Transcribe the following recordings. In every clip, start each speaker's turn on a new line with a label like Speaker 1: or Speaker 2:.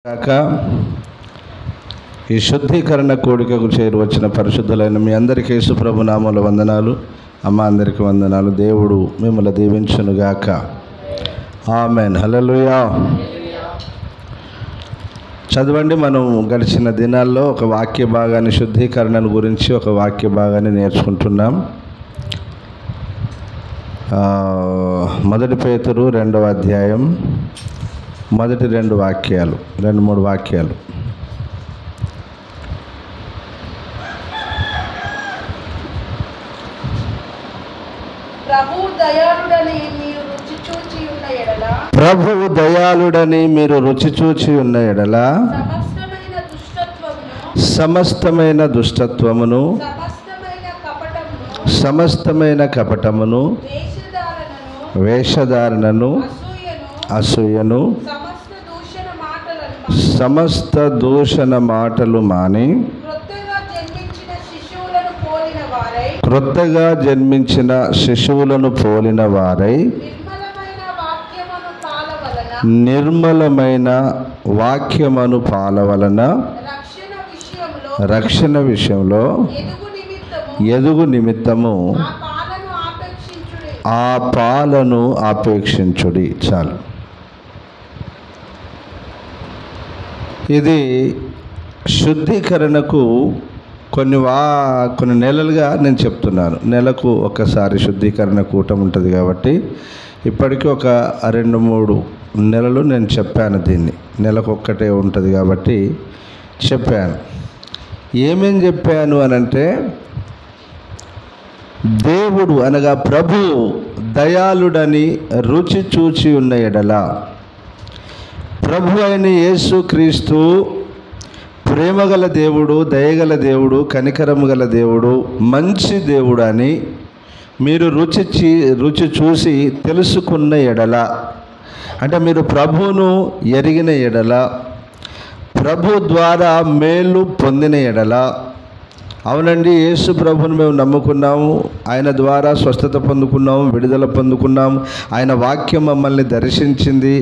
Speaker 1: కాక ఈ శుద్ధీకరణ కోడికకు చేరి వచ్చిన పరిశుద్ధులైన మీ అందరికీ యేసు ప్రభు నామములో వందనాలు. అమ్మ అందరికీ వందనాలు. దేవుడు మిమ్మల్ని దీవించునుగాక. ఆమెన్. హల్లెలూయా. చదవండి. మనం గడిచిన దినాల్లో ఒక వాక్య భాగాన్ని, శుద్ధీకరణను గురించి ఒక వాక్య భాగాన్ని నేర్చుకుంటున్నాం. మొదటి పేతురు 2వ అధ్యాయం మొదటి 2 వాక్యాలు, 2-3 వాక్యాలు.
Speaker 2: ప్రభువు దయాళుడని మీరు రుచి చూచి ఉన్న ఎడల
Speaker 1: సమస్తమైన దుష్టత్వమును సమస్తమైన కపటమును వేషధారణను అసూయను సమస్త దూషణ మాటలు మాని క్రొత్తగా జన్మించిన శిశువులను పోలిన వారై నిర్మలమైన వాక్యమును పాలవలన రక్షణ విషయంలో ఎదుగు నిమిత్తము ఆ పాలను ఆపేక్షించుడి. చాలు. ఇది శుద్ధీకరణకు కొన్ని నెలలుగా నేను చెప్తున్నాను. నెలకు ఒకసారి శుద్ధీకరణ కూటం ఉంటుంది కాబట్టి ఇప్పటికీ ఒక 2-3 నెలలు నేను చెప్పాను. దీన్ని నెలకు ఒక్కటే ఉంటుంది కాబట్టి చెప్పాను. ఏమేం చెప్పాను అనంటే, దేవుడు అనగా ప్రభు దయాళుడని రుచి చూచి ఉన్న ఎడల, ప్రభు అయిన యేసుక్రీస్తు ప్రేమగల దేవుడు, దయగల దేవుడు, కనికరము గల దేవుడు, మంచి దేవుడు అని మీరు రుచి చూసి తెలుసుకున్న ఎడల, అంటే మీరు ప్రభువును ఎరిగిన ఎడల, ప్రభు ద్వారా మేలు పొందిన ఎడల, అవునండి యేసు ప్రభువును మేము నమ్ముకున్నాము, ఆయన ద్వారా స్వస్థత పొందుకున్నాము, విడుదల పొందుకున్నాము, ఆయన వాక్యం మమ్మల్ని దర్శించింది,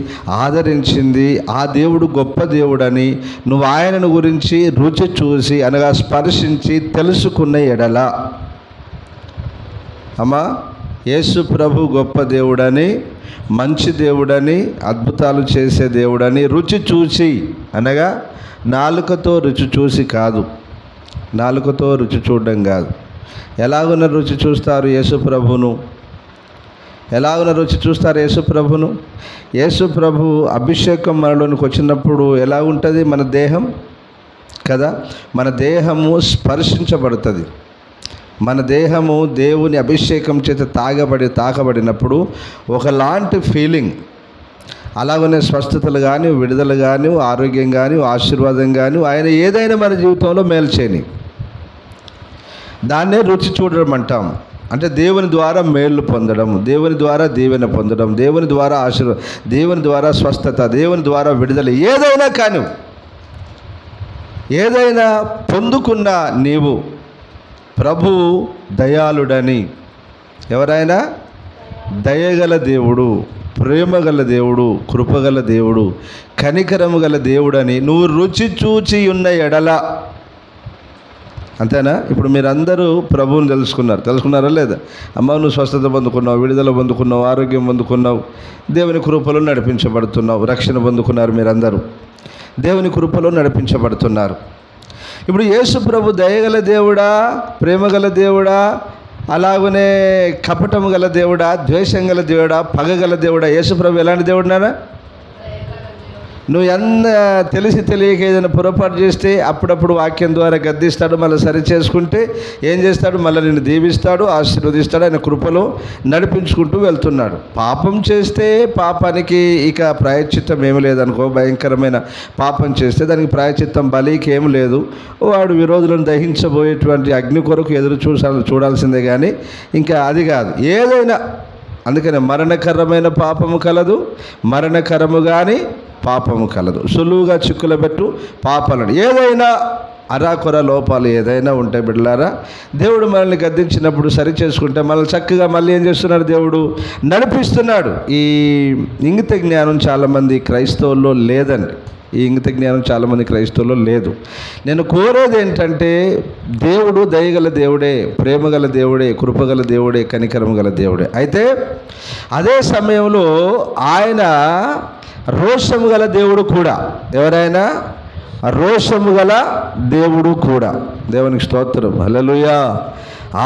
Speaker 1: ఆదరించింది, ఆ దేవుడు గొప్ప దేవుడని నువ్వు ఆయనను గురించి రుచి చూసి అనగా స్పర్శించి తెలుసుకున్న ఎడల, అమ్మా యేసు ప్రభు గొప్ప దేవుడని, మంచి దేవుడని, అద్భుతాలు చేసే దేవుడని రుచి చూసి, అనగా నాలుకతో రుచి చూసి కాదు, నాలుకతో రుచి చూడడం కాదు. ఎలాగున్న రుచి చూస్తారు యేసు ప్రభును? ఎలాగున్న రుచి చూస్తారు యేసు ప్రభును? యేసు ప్రభు అభిషేకం మనలోనికి వచ్చినప్పుడు ఎలా ఉంటుంది? మన దేహం కదా, మన దేహము స్పర్శించబడుతుంది. మన దేహము దేవుని అభిషేకం చేత తాకబడినప్పుడు ఒకలాంటి ఫీలింగ్, అలాగనే స్వస్థతలు కానీ, విడుదల కానీ, ఆరోగ్యం కానీ, ఆశీర్వాదం కానీ, ఆయన ఏదైనా మన జీవితంలో మేలు చేయని, దాన్నే రుచి చూడడం అంటాం. అంటే దేవుని ద్వారా మేలు పొందడం, దేవుని ద్వారా దీవెన పొందడం, దేవుని ద్వారా దేవుని ద్వారా స్వస్థత, దేవుని ద్వారా విడుదల, ఏదైనా కానీ, ఏదైనా పొందుకున్న నీవు ప్రభు దయాళుడని, ఎవరైనా దయగల దేవుడు, ప్రేమగల దేవుడు, కృపగల దేవుడు, కనికరము గల దేవుడని నువ్వు రుచి చూచి ఉన్న ఎడల, అంతేనా? ఇప్పుడు మీరందరూ ప్రభువుని తెలుసుకున్నారా లేదా? అమ్మ, నువ్వు స్వస్థత పొందుకున్నావు, విడుదల పొందుకున్నావు, ఆరోగ్యం పొందుకున్నావు, దేవుని కృపలో నడిపించబడుతున్నావు, రక్షణ పొందుకున్నారు. మీరందరూ దేవుని కృపలో నడిపించబడుతున్నారు. ఇప్పుడు యేసు ప్రభు దయగల దేవుడా, ప్రేమగల దేవుడా, అలాగనే కపటము గల దేవుడా, ద్వేషం గల దేవుడా, పగగల దేవుడా? యేసు ప్రభు ఎలాంటి దేవుడు నానా? నువ్వు ఎంత తెలిసి తెలియక ఏదైనా పొరపాటు చేస్తే అప్పుడప్పుడు వాక్యం ద్వారా గద్దిస్తాడు, మళ్ళీ సరి చేసుకుంటే ఏం చేస్తాడు? మళ్ళీ నిన్ను దీవిస్తాడు, ఆశీర్వదిస్తాడు, ఆయన కృపలో నడిపించుకుంటూ వెళ్తున్నాడు. పాపం చేస్తే పాపానికి ఇక ప్రాయశ్చిత్తం ఏమి లేదనుకో, భయంకరమైన పాపం చేస్తే దానికి ప్రాయశ్చిత్తం బలికి ఏమి లేదు. వాడు విరోధులను దహించబోయేటువంటి అగ్ని కొరకు ఎదురు చూడాల్సిందే కానీ ఇంకా అది కాదు. ఏదైనా, అందుకనే మరణకరమైన పాపము కలదు, మరణకరము కానీ పాపము కలదు. సులువుగా చిక్కులు పెట్టు పాపాలను, ఏదైనా అరాకొర లోపాలు ఏదైనా ఉంటే బిడ్డలారా, దేవుడు మనల్ని గద్దించినప్పుడు సరి చేసుకుంటే మనల్ని చక్కగా మళ్ళీ ఏం చేస్తున్నాడు? దేవుడు నడిపిస్తున్నాడు. ఈ ఇంగిత జ్ఞానం చాలామంది క్రైస్తవుల్లో లేదండి. ఈ ఇంగిత జ్ఞానం చాలామంది క్రైస్తవుల్లో లేదు. నేను కోరేది ఏంటంటే దేవుడు దయగల దేవుడే, ప్రేమగల దేవుడే, కృపగల దేవుడే, కనికరం గల దేవుడే. అయితే అదే సమయంలో ఆయన రోషము గల దేవుడు కూడా. ఎవరైనా రోషము గల దేవుడు కూడా. దేవునికి స్తోత్రం, హల్లెలూయా.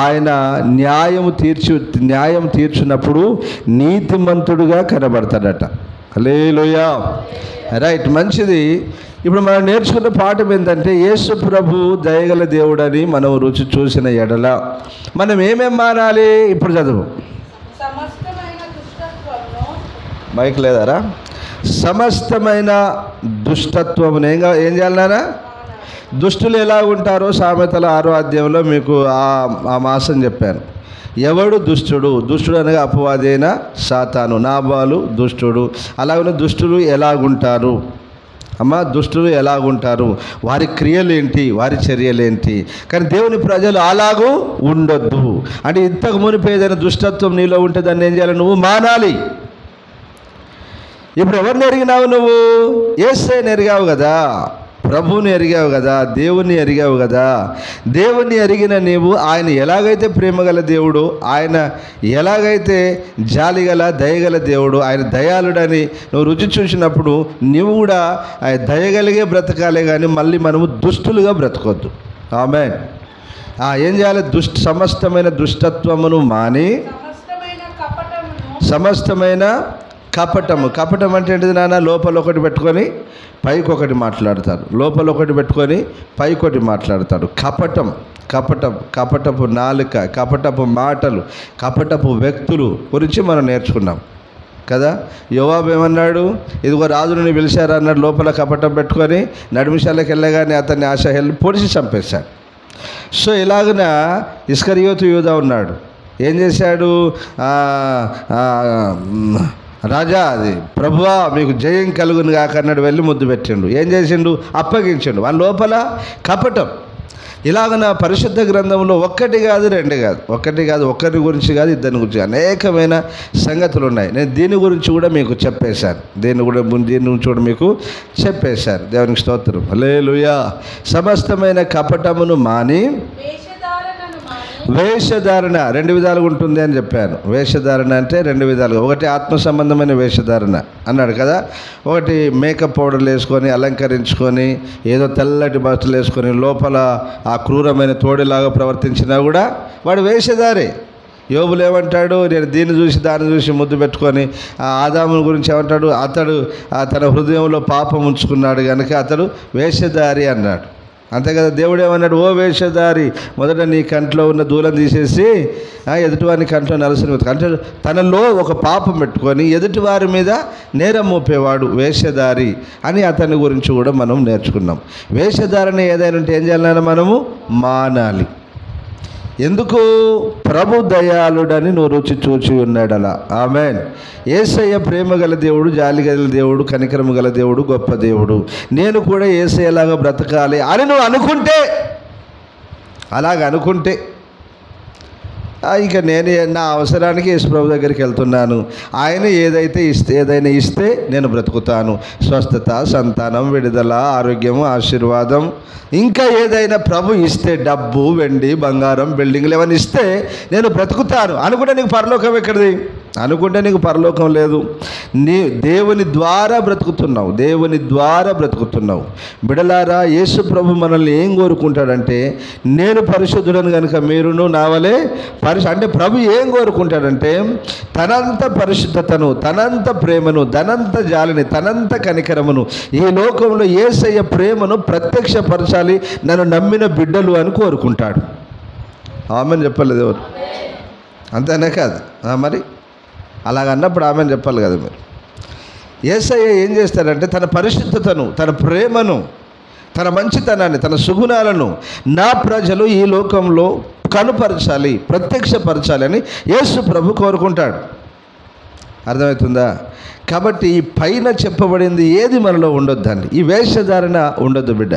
Speaker 1: ఆయన న్యాయం తీర్చినప్పుడు నీతిమంతుడుగా కనబడతాడట. హల్లెలూయా. రైట్, మంచిది. ఇప్పుడు మనం నేర్చుకున్న పాఠం ఏంటంటే యేసు ప్రభు దయగల దేవుడని మనం రుచి చూసిన ఎడల మనం ఏమేం మానాలి? ఇప్పుడు చదువు. మైక్ లేదారా? సమస్తమైన దుష్టత్వమును ఏం చేయాలన్నా? దుష్టులు ఎలా ఉంటారో సామెతల 6వ అధ్యాయంలో మీకు ఆ మాసం చెప్పాను. ఎవడు దుష్టుడు? దుష్టుడు అనగా అపవాది అయిన సాతాను. నాబాలు దుష్టుడు. అలాగనే దుష్టులు ఎలాగుంటారు అమ్మ? దుష్టులు ఎలాగుంటారు, వారి క్రియలేంటి, వారి చర్యలేంటి? కానీ దేవుని ప్రజలు అలాగూ ఉండొద్దు. అంటే ఇంతకు మునిపు ఏదైనా దుష్టత్వం నీలో ఉంటే దాన్ని ఏం చేయాలి? నువ్వు మానాలి. ఇప్పుడు ఎవరిని ఎరిగినావు? నువ్వు యేసయ్యని ఎరిగావు కదా, ప్రభువుని ఎరిగావు కదా, దేవుణ్ణి ఎరిగావు కదా. దేవుణ్ణి ఎరిగిన నీవు ఆయన ఎలాగైతే ప్రేమగల దేవుడు, ఆయన ఎలాగైతే జాలిగల దయగల దేవుడు, ఆయన దయాళుడని నువ్వు రుచి చూసినప్పుడు నువ్వు కూడా ఆయన దయగలిగే బ్రతకాలే కానీ మళ్ళీ మనము దుష్టులుగా బ్రతకొద్దు. ఆమేన్. ఏం చేయాలి? సమస్తమైన దుష్టత్వమును మాని సమస్తమైన కపటము. కపటం అంటే ఏంటిది నాన్న? లోపల ఒకటి పెట్టుకొని పైకి ఒకటి మాట్లాడతాడు, లోపల ఒకటి పెట్టుకొని పైకి ఒకటి మాట్లాడతాడు. కపటపు నాలుక, కపటపు మాటలు, కపటపు వ్యక్తులు గురించి మనం నేర్చుకున్నాం కదా. యోవాబు ఏమన్నాడు? ఇదిగో రాజుని పిలిచారు అన్నాడు. లోపల కపటం పెట్టుకొని నడిమిషాలకు వెళ్ళగానే అతన్ని ఆశాహెల్ని పొడిచి చంపేశాడు. సో ఇలాగున ఇస్కరియోతు యూదా ఉన్నాడు. ఏం చేశాడు? రాజా, అది ప్రభువా మీకు జయం కలుగును కాక అన్నాడు. వెళ్ళి ముద్దు పెట్టిండు. ఏం చేసిండు? అప్పగించిండు. వాళ్ళ లోపల కపటం. ఇలాగన పరిశుద్ధ గ్రంథంలో ఒక్కటి కాదు, రెండు కాదు, ఒక్కరి గురించి కాదు, ఇద్దరి గురించి అనేకమైన సంగతులు ఉన్నాయి. నేను దీని గురించి కూడా మీకు చెప్పేశాను. దీని గురించి కూడా మీకు చెప్పేశాను. దేవునికి స్తోత్రం, హల్లెలూయా. సమస్తమైన కపటమును మాని వేషధారణ 2 విధాలుగా ఉంటుంది అని చెప్పాను. వేషధారణ అంటే 2 విధాలుగా. ఒకటి ఆత్మ సంబంధమైన వేషధారణ అన్నాడు కదా. ఒకటి మేకప్ పౌడర్లు వేసుకొని అలంకరించుకొని ఏదో తెల్లటి బట్టలు వేసుకొని లోపల ఆ క్రూరమైన తోడిలాగా ప్రవర్తించినా కూడా వాడు వేషధారే. యోబులు ఏమంటాడు? నేను దీన్ని చూసి దాన్ని చూసి ముద్దు పెట్టుకొని ఆదాము గురించి ఏమంటాడు? అతడు తన హృదయంలో పాపం ఉంచుకున్నాడు కనుక అతడు వేషధారి అన్నాడు. అంతే కదా. దేవుడు ఏమన్నాడు? ఓ వేషధారి, మొదట నీ కంట్లో ఉన్న దూలం తీసేసి ఎదుటివారి కంట్లో నలసని అంటే తనలో ఒక పాపం పెట్టుకొని ఎదుటివారి మీద నేరం మోపేవాడు వేషధారి అని అతని గురించి కూడా మనం నేర్చుకున్నాం. వేషధారణ ఏదైనా ఉంటే ఏం చేయాలన్నా మనము మానాలి. ఎందుకు? ప్రభు దయాళుడని నువ్వు రుచి చూచి ఉన్నాడలా. ఆమేన్. యేసయ్య ప్రేమ గల దేవుడు, జాలి గల దేవుడు, కనికరము గల దేవుడు, గొప్ప దేవుడు. నేను కూడా యేసయ్యలాగా బ్రతకాలి అని నువ్వు అనుకుంటే, అనుకుంటే ఇక నేను నా అవసరానికి యేసు ప్రభు దగ్గరికి వెళ్తున్నాను. ఆయన ఏదైనా ఇస్తే నేను బ్రతుకుతాను. స్వస్థత, సంతానం, విడుదల, ఆరోగ్యము, ఆశీర్వాదం, ఇంకా ఏదైనా ప్రభు ఇస్తే, డబ్బు, వెండి, బంగారం, బిల్డింగ్లు ఏమైనా ఇస్తే నేను బ్రతుకుతాను అనుకుంటే నీకు పరలోకం ఎక్కడిది? అనుకుంటే నీకు పరలోకం లేదు. నీ దేవుని ద్వారా బ్రతుకుతున్నావు, బిడలారా. యేసు ప్రభు మనల్ని ఏం కోరుకుంటాడంటే, నేను పరిశుద్ధుడను కనుక మీరును నా వలె అంటే ప్రభు ఏం కోరుకుంటాడంటే తనంత పరిశుద్ధతను, తనంత ప్రేమను, తనంత జాలిని, తనంత కనికరమును ఈ లోకంలో యేసయ్య ప్రేమను ప్రత్యక్షపరచాలి నన్ను నమ్మిన బిడ్డలు అని కోరుకుంటాడు. ఆమెను చెప్పలేదు ఎవరు? అంతేనే కాదు మరి అలాగన్నప్పుడు ఆమెను చెప్పాలి కదా మీరు. యేసయ్య ఏం చేస్తాడంటే తన పరిశుద్ధతను, తన ప్రేమను, తన మంచితనాన్ని, తన సుగుణాలను నా ప్రజలు ఈ లోకంలో కనుపరచాలి, ప్రత్యక్షపరచాలి అని యేసు ప్రభు కోరుకుంటాడు. అర్థమవుతుందా? కాబట్టి ఈ పైన చెప్పబడింది ఏది మనలో ఉండొద్దండి. ఈ వేషధారణ ఉండొద్దు బిడ్డ.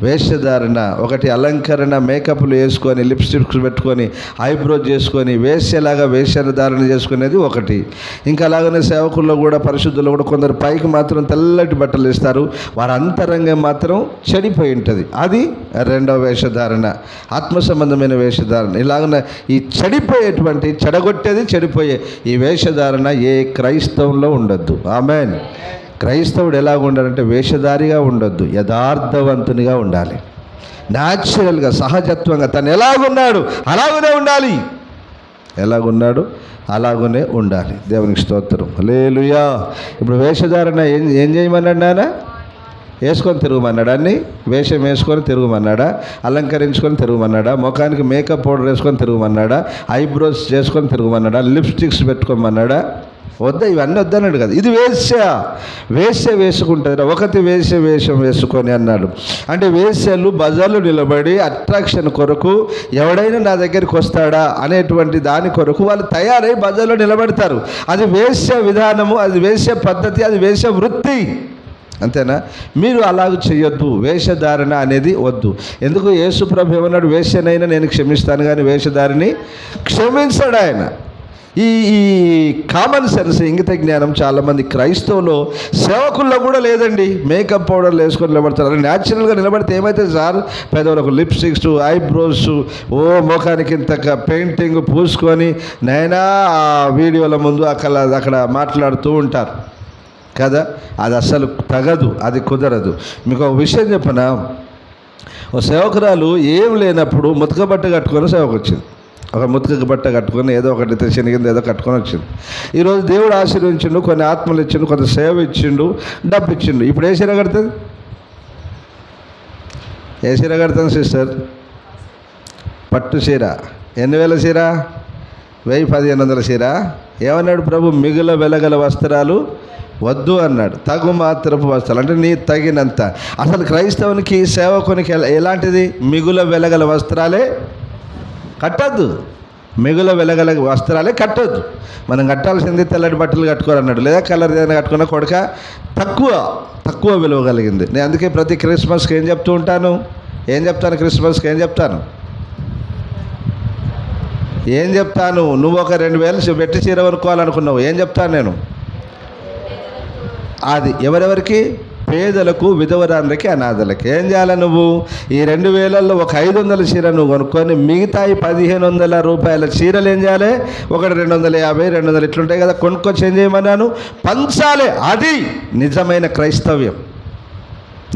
Speaker 1: వేషధారణ ఒకటి, అలంకరణ, మేకప్లు వేసుకొని, లిప్స్టిక్స్ పెట్టుకొని, ఐబ్రో చేసుకొని వేషలాగా వేషధారణ చేసుకునేది ఒకటి. ఇంకా అలాగనే సేవకుల్లో కూడా, పరిశుద్ధుల్లో కూడా కొందరు పైకి మాత్రం తెల్లటి బట్టలు ఇస్తారు, వారి అంతరంగం మాత్రం చెడిపోయి ఉంటుంది. అది రెండవ వేషధారణ, ఆత్మ సంబంధమైన వేషధారణ. ఇలాగనే ఈ చెడిపోయేటువంటి, చెడగొట్టేది, చెడిపోయే ఈ వేషధారణ ఏ క్రైస్తవంలో ఉండొద్దు. ఆమేన్. క్రైస్తవుడు ఎలాగ ఉండాలంటే వేషధారిగా ఉండొద్దు, యథార్థవంతునిగా ఉండాలి. న్యాచురల్గా, సహజత్వంగా తను ఎలాగున్నాడు అలాగనే ఉండాలి. ఎలాగున్నాడు అలాగనే ఉండాలి. దేవునికి స్తోత్రం. హల్లెలూయా. ఇప్పుడు వేషధారణ ఏం చేయమన్నాడు నాన్న? వేసుకొని తిరగమన్నాడా? అన్ని వేషం వేసుకొని తిరగమన్నాడా? అలంకరించుకొని తిరగమన్నాడా? ముఖానికి మేకప్ పౌడర్ వేసుకొని తిరగమన్నాడా? ఐబ్రోస్ చేసుకొని తిరగమన్నాడా? లిప్స్టిక్స్ పెట్టుకోమన్నాడా? వద్దా, ఇవన్నీ వద్దన్నాడు కదా. ఇది వేశ్య వేసుకుంటుంది. ఒకటి వేషం వేసుకొని అన్నాడు. అంటే వేశ్యలు బజార్లో నిలబడి అట్రాక్షన్ కొరకు, ఎవడైనా నా దగ్గరికి వస్తాడా అనేటువంటి దాని కొరకు వాళ్ళు తయారై బజార్లో నిలబడతారు. అది వేశ్య విధానము, అది వేశ్య పద్ధతి, అది వేశ్య వృత్తి. అంతేనా? మీరు అలాగ చేయొద్దు. వేషధారణ అనేది వద్దు. ఎందుకు? యేసుప్రభు ఏమన్నాడు? వేశ్యనైనా నేను క్షమిస్తాను కానీ వేషధారిని క్షమించాడు ఆయన. ఈ కామన్ సెన్స్, ఇంగిత జ్ఞానం చాలామంది క్రైస్తవులో, సేవకుల్లో కూడా లేదండి. మేకప్ పౌడర్లు వేసుకొని నిలబడతారు. న్యాచురల్గా నిలబడితే ఏమైతే సార్, పెదవులకు లిప్స్టిక్స్, ఐబ్రోస్, ముఖానికి ఇంత పెయింటింగ్ పూసుకొని నైనా ఆ వీడియోల ముందు అక్కడ మాట్లాడుతూ ఉంటారు కదా. అది అస్సలు తగదు, అది కుదరదు. మీకు ఒక విషయం చెప్పనా? ఒక సేవకురాలు ఏం లేనప్పుడు ముతక బట్ట కట్టుకొని సేవకు వచ్చింది. ఒక ముతక బట్ట కట్టుకొని ఏదో ఒకటి శనిగింది ఏదో కట్టుకొని వచ్చింది. ఈరోజు దేవుడు ఆశీర్వించిండు, కొన్ని ఆత్మలు ఇచ్చిండు, కొంత సేవ ఇచ్చిండు, డబ్బు ఇచ్చిండు. ఇప్పుడు ఏ చీర కడుతుంది? ఏ చీర కడుతుంది సిస్టర్? పట్టు చీర. 8,000 చీర, 1,000-1,500 చీర. ఏమన్నాడు ప్రభు? మిగుల వెలగల వస్త్రాలు వద్దు అన్నాడు. తగు మాత్రపు వస్త్రాలు అంటే నీ తగినంత. అసలు క్రైస్తవునికి, సేవకునికి ఎలాంటిది? మిగుల వెలగల వస్త్రాలే కట్టద్దు. మిగుల వెలగల వస్త్రాలే కట్టొద్దు. మనం కట్టాల్సింది తెల్లటి బట్టలు కట్టుకోరన్నాడు, లేదా కలర్ ఏదైనా కట్టుకున్న కొడుక తక్కువ విలువ కలిగింది. నేను అందుకే ప్రతి క్రిస్మస్కి ఏం చెప్తాను? క్రిస్మస్కి ఏం చెప్తాను? నువ్వు ఒక 2,000 పెట్టి చీర కొనుక్కోవాలనుకున్నావు. ఏం చెప్తాను నేను? అది ఎవరెవరికి? పేదలకు, విధవరాండ్రకి, అనాథలకి. ఏం చేయాలి? నువ్వు ఈ 2,000లో ఒక 500 చీర నువ్వు కొనుక్కొని మిగతా 1,500 రూపాయల చీరలు ఏం చేయాలి? ఒకటి 250, 200 ఇట్లుంటాయి కదా, కొనుక్కొచ్చి ఏం చేయమన్నాను? పంచాలి. అది నిజమైన క్రైస్తవ్యం.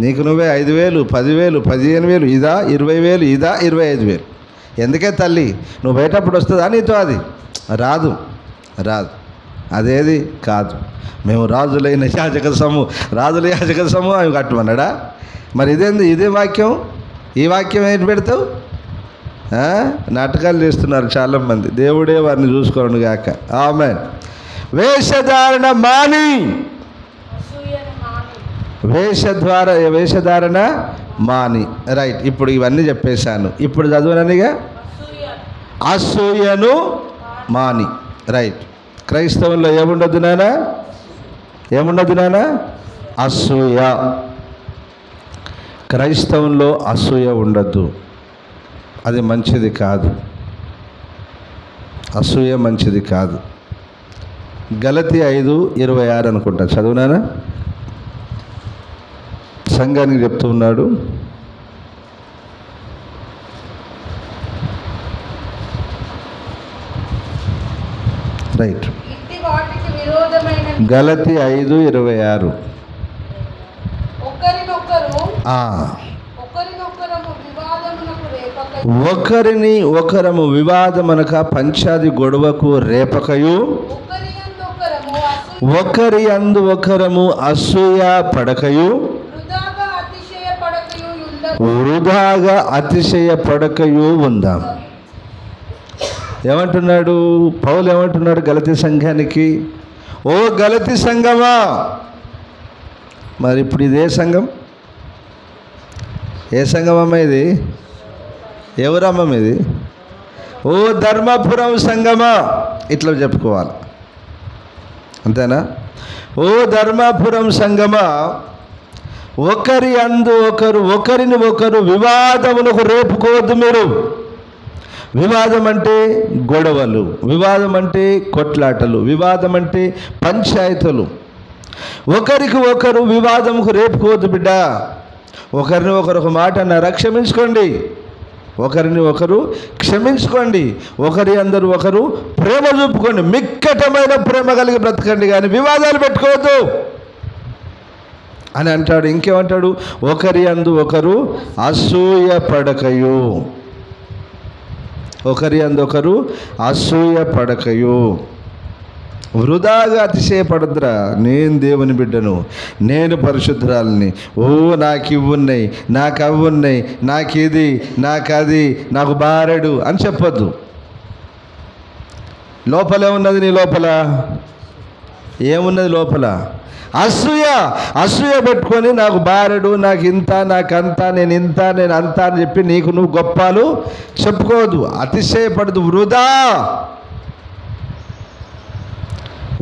Speaker 1: నీకు నువ్వే 5,000, 10,000, 15,000 ఇదా, 20,000 ఇదా, 25,000 ఎందుకే తల్లి? నువ్వు బయటప్పుడు వస్తుందా నీతో? అది రాదు. అదేది కాదు. మేము రాజుల యాజక సమూహం అవి కట్టమన్నాడా? మరి ఇదే వాక్యం. ఈ వాక్యం ఏంటి పెడతావు? నాటకాలు చేస్తున్నారు చాలామంది. దేవుడే వారిని చూసుకోను గాక. ఆమేన్. వేషధారణ మాని, వేషధారణ మాని. రైట్. ఇప్పుడు ఇవన్నీ చెప్పేశాను. ఇప్పుడు చదువుననిగా అసూయను మాని. రైట్. క్రైస్తవంలో ఏముండదు నాన్న? అసూయ. క్రైస్తవంలో అసూయ ఉండద్దు. అది మంచిది కాదు. అసూయ మంచిది కాదు. గలతీ 5:26 అనుకుంటా, చదువునానా? సంఘానికి చెప్తూ ఉన్నాడు. రైట్. గలతీ 5:26. ఒకరిని ఒకరము వివాదమునక పంచాది గొడవకు రేపకయు, ఒకరి అందు ఒకరము అసూయ పడకయు, వృధాగా అతిశయ పడకయు ఉందాం. ఏమంటున్నాడు పౌలు? ఏమంటున్నాడు గలతీ సంఘానికి? ఓ గలతీ సంఘమా. మరి ఇప్పుడు ఇదే సంఘం? ఏ సంఘం అమ్మ ఇది? ఎవరమ్మ ఇది? ఓ ధర్మపురం సంఘమా. ఇట్లా చెప్పుకోవాలి. అంతేనా? ఓ ధర్మాపురం సంగమా, ఒకరి అందు ఒకరు, ఒకరిని ఒకరు వివాదములకు రేపుకోవద్దు మీరు. వివాదం అంటే గొడవలు, వివాదం అంటే కొట్లాటలు, వివాదం అంటే పంచాయతీలు. ఒకరికి ఒకరు వివాదముకు రేపుకోవద్దు బిడ్డ. ఒకరిని ఒకరు ఒక మాట అన్నారా, క్షమించుకోండి. ఒకరిని ఒకరు క్షమించుకోండి. ఒకరి అందరూ ఒకరు ప్రేమ చూపుకోండి. మిక్కటమైన ప్రేమ కలిగి బ్రతకండి, కానీ వివాదాలు పెట్టుకోవద్దు అని అంటాడు. ఇంకేమంటాడు? ఒకరి అందు ఒకరు అసూయ పడకయు. ఒకరి అందు ఒకరు అసూయ పడకయు. వృధాగా అతిశయపడద్దురా, నేను దేవుని బిడ్డను, నేను పరిశుద్ధురాలని, ఓ నాకు ఇవి ఉన్నాయి, నాకు అవి ఉన్నాయి, నాకు ఇది, నాకు అది, నాకు బారెడు అని చెప్పొద్దు. లోపలే ఉన్నది, నీ లోపల ఏమున్నది? లోపల అసూయ. అసూయ పెట్టుకొని నాకు బారెడు, నాకు ఇంత, నాకు అంత, నేను ఇంత, నేను అంత అని చెప్పి నీకు నువ్వు గొప్పలు చెప్పుకోవద్దు. అతిశయపడదు.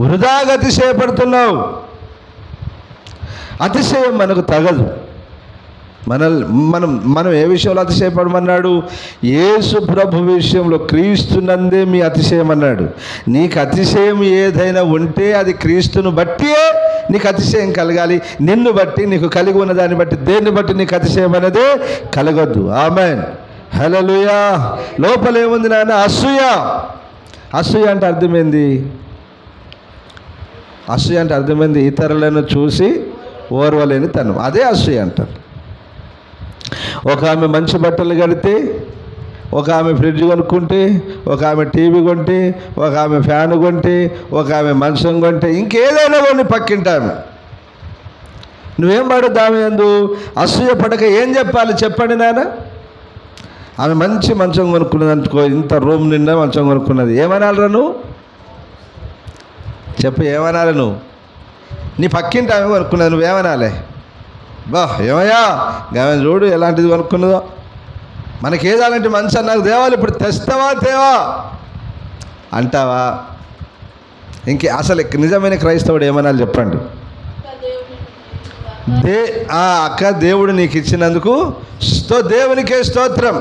Speaker 1: వృధాగా అతిశయపడుతున్నావు. అతిశయం మనకు తగదు. మనం ఏ విషయంలో అతిశయపడమన్నాడు? యేసు ప్రభు విషయంలో, క్రీస్తునందే మీ అతిశయం అన్నాడు. నీకు అతిశయం ఏదైనా ఉంటే అది క్రీస్తును బట్టియే నీకు అతిశయం కలగాలి. నిన్ను బట్టి, నీకు కలిగి ఉన్న దాన్ని బట్టి, దేన్ని బట్టి నీకు అతిశయం అనేది కలగొద్దు. ఆమేన్, హల్లెలూయా. లోపల ఏముంది నాన్న? అసూయ. అసూయ అంటే అర్థమైంది? అసూయ అంటే అర్థమైంది ఇతరులను చూసి ఓర్వలేని తను. అదే అసూయ అంటారు. ఒక ఆమె మంచి బట్టలు కడితే, ఒక ఆమె ఫ్రిడ్జ్ కొనుక్కుంటే, ఒక ఆమె టీవీ కొంటే, ఒక ఆమె ఫ్యాన్ కొంటే, ఒక ఆమె మంచం కొంటే, ఇంకేదైనా కొన్ని పక్కింటి ఆమె, నువ్వేం పడద్దు ఆమె ఎందు అసూయ పడక. ఏం చెప్పాలి చెప్పండి నాన్న? ఆమె మంచి మంచం కొనుక్కున్నది అనుకో, ఇంత రూమ్ నిండా మంచం కొనుక్కున్నది, ఏమనాలరా నువ్వు? చెప్పు, ఏమనాలి నువ్వు? నీ పక్కింటి ఆమె కొనుక్కున్నది, నువ్వేమనాలి? బా ఏమయ్యా ఆమె చూడు ఎలాంటిది కొనుక్కున్నదో, మనకేది అలాంటి మంచి నాకు దేవాలి, ఇప్పుడు తెస్తావా తేవా అంటావా? అసలు నిజమైన క్రైస్తవుడు ఏమనాలి చెప్పండి? అక్క, దేవుడు నీకు ఇచ్చినందుకు దేవునికే స్తోత్రం.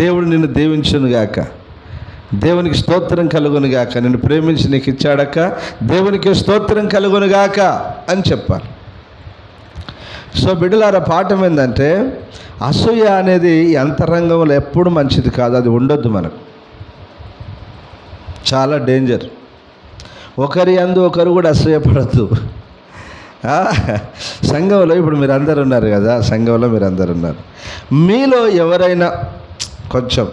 Speaker 1: దేవుడు నిన్ను దీవించునుగాక, దేవునికి స్తోత్రం కలుగునుగాక, నిన్ను ప్రేమించి నీకు ఇచ్చాడక్క, దేవునికి స్తోత్రం కలుగునుగాక అని చెప్పాలి. సో బిడ్డలారా, పాఠం ఏంటంటే అసూయ అనేది అంతరంగంలో ఎప్పుడు మంచిది కాదు. అది ఉండొద్దు మనకు, చాలా డేంజర్. ఒకరి అందు ఒకరు కూడా అసూయపడద్దు. సంఘంలో ఇప్పుడు మీరు అందరు ఉన్నారు కదా, సంఘంలో మీరు అందరు ఉన్నారు. మీలో ఎవరైనా కొంచెం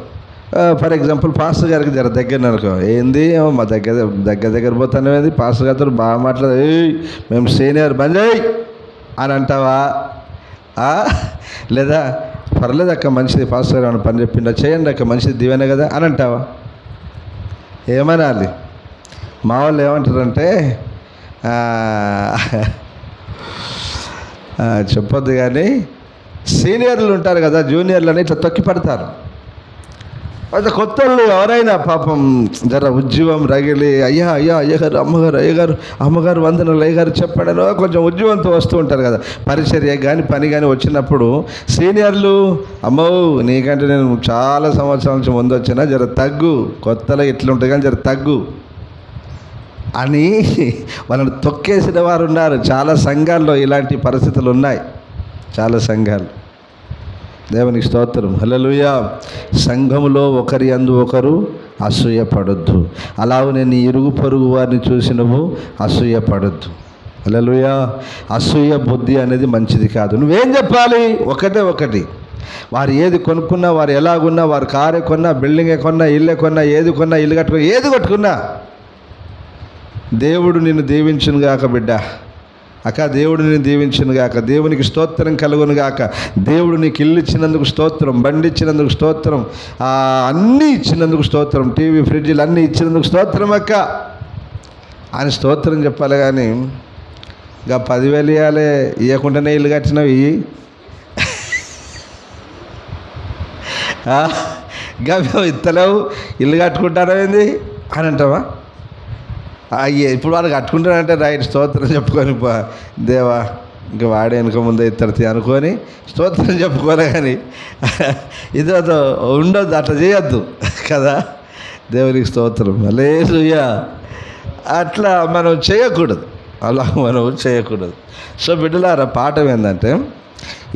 Speaker 1: ఫర్ ఎగ్జాంపుల్ పాస్టర్ గారికి జర దగ్గర అనుకో, ఏంది మా దగ్గర పోతానే, పాస్టర్ గారితో బాగా మాట్లాడదు, మేము సీనియర్ బంజయ్ అని అంటావా? లేదా పర్లేదు అక్క, మంచిది పాస్టర్ గారు పని చెప్పిండా, చేయండి అక్క, మంచిది దీవెనే కదా అని అంటావా? ఏమనాలి? మా వాళ్ళు ఏమంటారంటే, చెప్పొద్దు కానీ సీనియర్లు ఉంటారు కదా, జూనియర్లని ఇట్లా తొక్కి పడతారు. అయితే కొత్త వాళ్ళు ఎవరైనా పాపం జర ఉద్యమం రగిలి, అయ్యగారు అమ్మగారు వందనలు అయ్యగారు చెప్పాడనో కొంచెం ఉద్యమంతో వస్తూ ఉంటారు కదా, పరిచర్య కానీ పని కానీ వచ్చినప్పుడు సీనియర్లు, అమ్మో నీకంటే నేను చాలా సంవత్సరాల నుంచి ముందు వచ్చినా, జర తగ్గు, కొత్తలో ఇట్లుంటుంది కానీ జర తగ్గు అని వాళ్ళని తొక్కేసిన వారు ఉన్నారు. చాలా సంఘాల్లో ఇలాంటి పరిస్థితులు ఉన్నాయి, చాలా సంఘాలు. దేవునికి స్తోత్రం, హల్లెలూయా. సంఘములో ఒకరి అందు ఒకరు అసూయపడొద్దు. అలాగనే నీ ఇరుగు పొరుగు వారిని చూసి నువ్వు అసూయపడొద్దు. హల్లెలూయా. అసూయ బుద్ధి అనేది మంచిది కాదు. నువ్వేం చెప్పాలి? ఒకటి, వారు ఏది కొనుక్కున్నా, వారు ఎలాగున్నా, వారు కారే కొన్నా, బిల్డింగే కొన్నా, ఇల్లే కొన్నా, ఏది కొన్నా, ఇల్లు కట్టుకున్నా, ఏది కట్టుకున్నా, దేవుడు నిన్ను దీవించునుగాక బిడ్డ, అక్క దేవుడు నిన్ను దీవించునుగాక, దేవునికి స్తోత్రం కలుగునుగాక, దేవుడు నీకు ఇల్లు ఇచ్చినందుకు స్తోత్రం, బండి ఇచ్చినందుకు స్తోత్రం, అన్నీ ఇచ్చినందుకు స్తోత్రం, టీవీ ఫ్రిడ్జ్లు అన్నీ ఇచ్చినందుకు స్తోత్రం అక్క అని స్తోత్రం చెప్పాలి. కానీ ఇంకా 10,000 ఇవ్వాలి, ఇవ్వకుండానే ఇల్లు కట్టినవి, ఇంకా ఇత్తలేవు, ఇల్లు కట్టుకుంటారా ఏంది అని అంటావా? అయ్యే ఇప్పుడు వాడు కట్టుకుంటాడంటే రైట్ స్తోత్రం చెప్పుకొని దేవా ఇంకా వాడే వెనుక ముందే ఇతరుతి అనుకొని స్తోత్రం చెప్పుకోలే. కానీ ఇదో ఉండొద్దు, అట్లా చేయొద్దు కదా. దేవునికి స్తోత్రం, హల్లెలూయా. అట్లా మనం చేయకూడదు, అలా మనం చేయకూడదు. సో బిడ్డలారా, పాఠం ఏంటంటే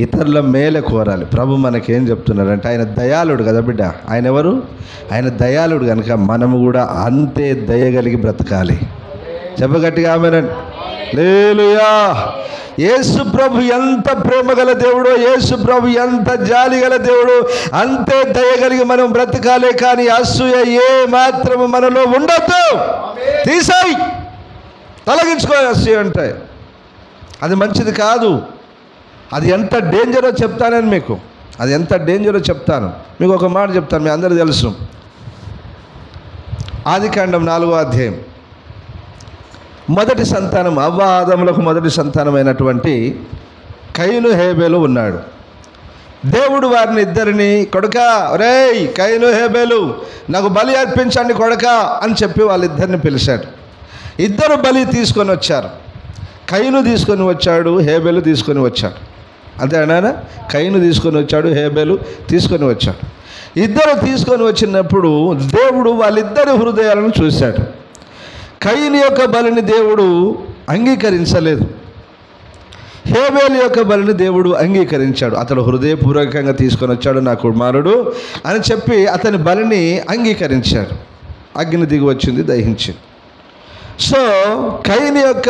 Speaker 1: ఇతరుల మేలే కోరాలి. ప్రభు మనకేం చెప్తున్నాడంటే ఆయన దయాళుడు కదా బిడ్డ. ఆయన ఎవరు? ఆయన దయాళుడు కనుక మనము కూడా అంతే దయగలిగి బ్రతకాలి. చెప్పగట్టిగా ఆమేనండి. హల్లెలూయా. యేసు ప్రభు ఎంత ప్రేమ గల దేవుడో, యేసు ప్రభు ఎంత జాలి గల దేవుడు, అంతే దయగలిగి మనం బ్రతకాలే. కానీ అసూయ ఏ మాత్రము మనలో ఉండొద్దు. తీసేయి, తొలగించుకో. అసూయ అంటే అది మంచిది కాదు. అది ఎంత డేంజరో చెప్తానని మీకు, అది ఎంత డేంజరో చెప్తాను. మీకు ఒక మాట చెప్తాను, మీ అందరికీ తెలుసు. ఆదికాండం 4వ అధ్యాయం, మొదటి సంతానం అవ్వ ఆదములకు మొదటి సంతానమైనటువంటి కయీను హేబేలు ఉన్నాడు. దేవుడు వారిని ఇద్దరిని, కొడుకా ఒరేయ్ కయీను హేబేలు నాకు బలి అర్పించండి కొడుకా అని చెప్పి వాళ్ళిద్దరిని పిలిచాడు. ఇద్దరు బలి తీసుకొని వచ్చారు. కయీను తీసుకొని వచ్చాడు, హేబేలు తీసుకొని వచ్చాడు. అంతేనా? కయీను తీసుకొని వచ్చాడు, హేబేలు తీసుకొని వచ్చాడు. ఇద్దరు తీసుకొని వచ్చినప్పుడు దేవుడు వాళ్ళిద్దరి హృదయాలను చూశాడు. కయీను యొక్క బలిని దేవుడు అంగీకరించలేదు, హేబేలు యొక్క బలిని దేవుడు అంగీకరించాడు. అతడు హృదయపూర్వకంగా తీసుకొని వచ్చాడు నా కుమారుడు అని చెప్పి అతని బలిని అంగీకరించాడు. అగ్ని దిగి వచ్చింది, దహించింది. సో కయీను యొక్క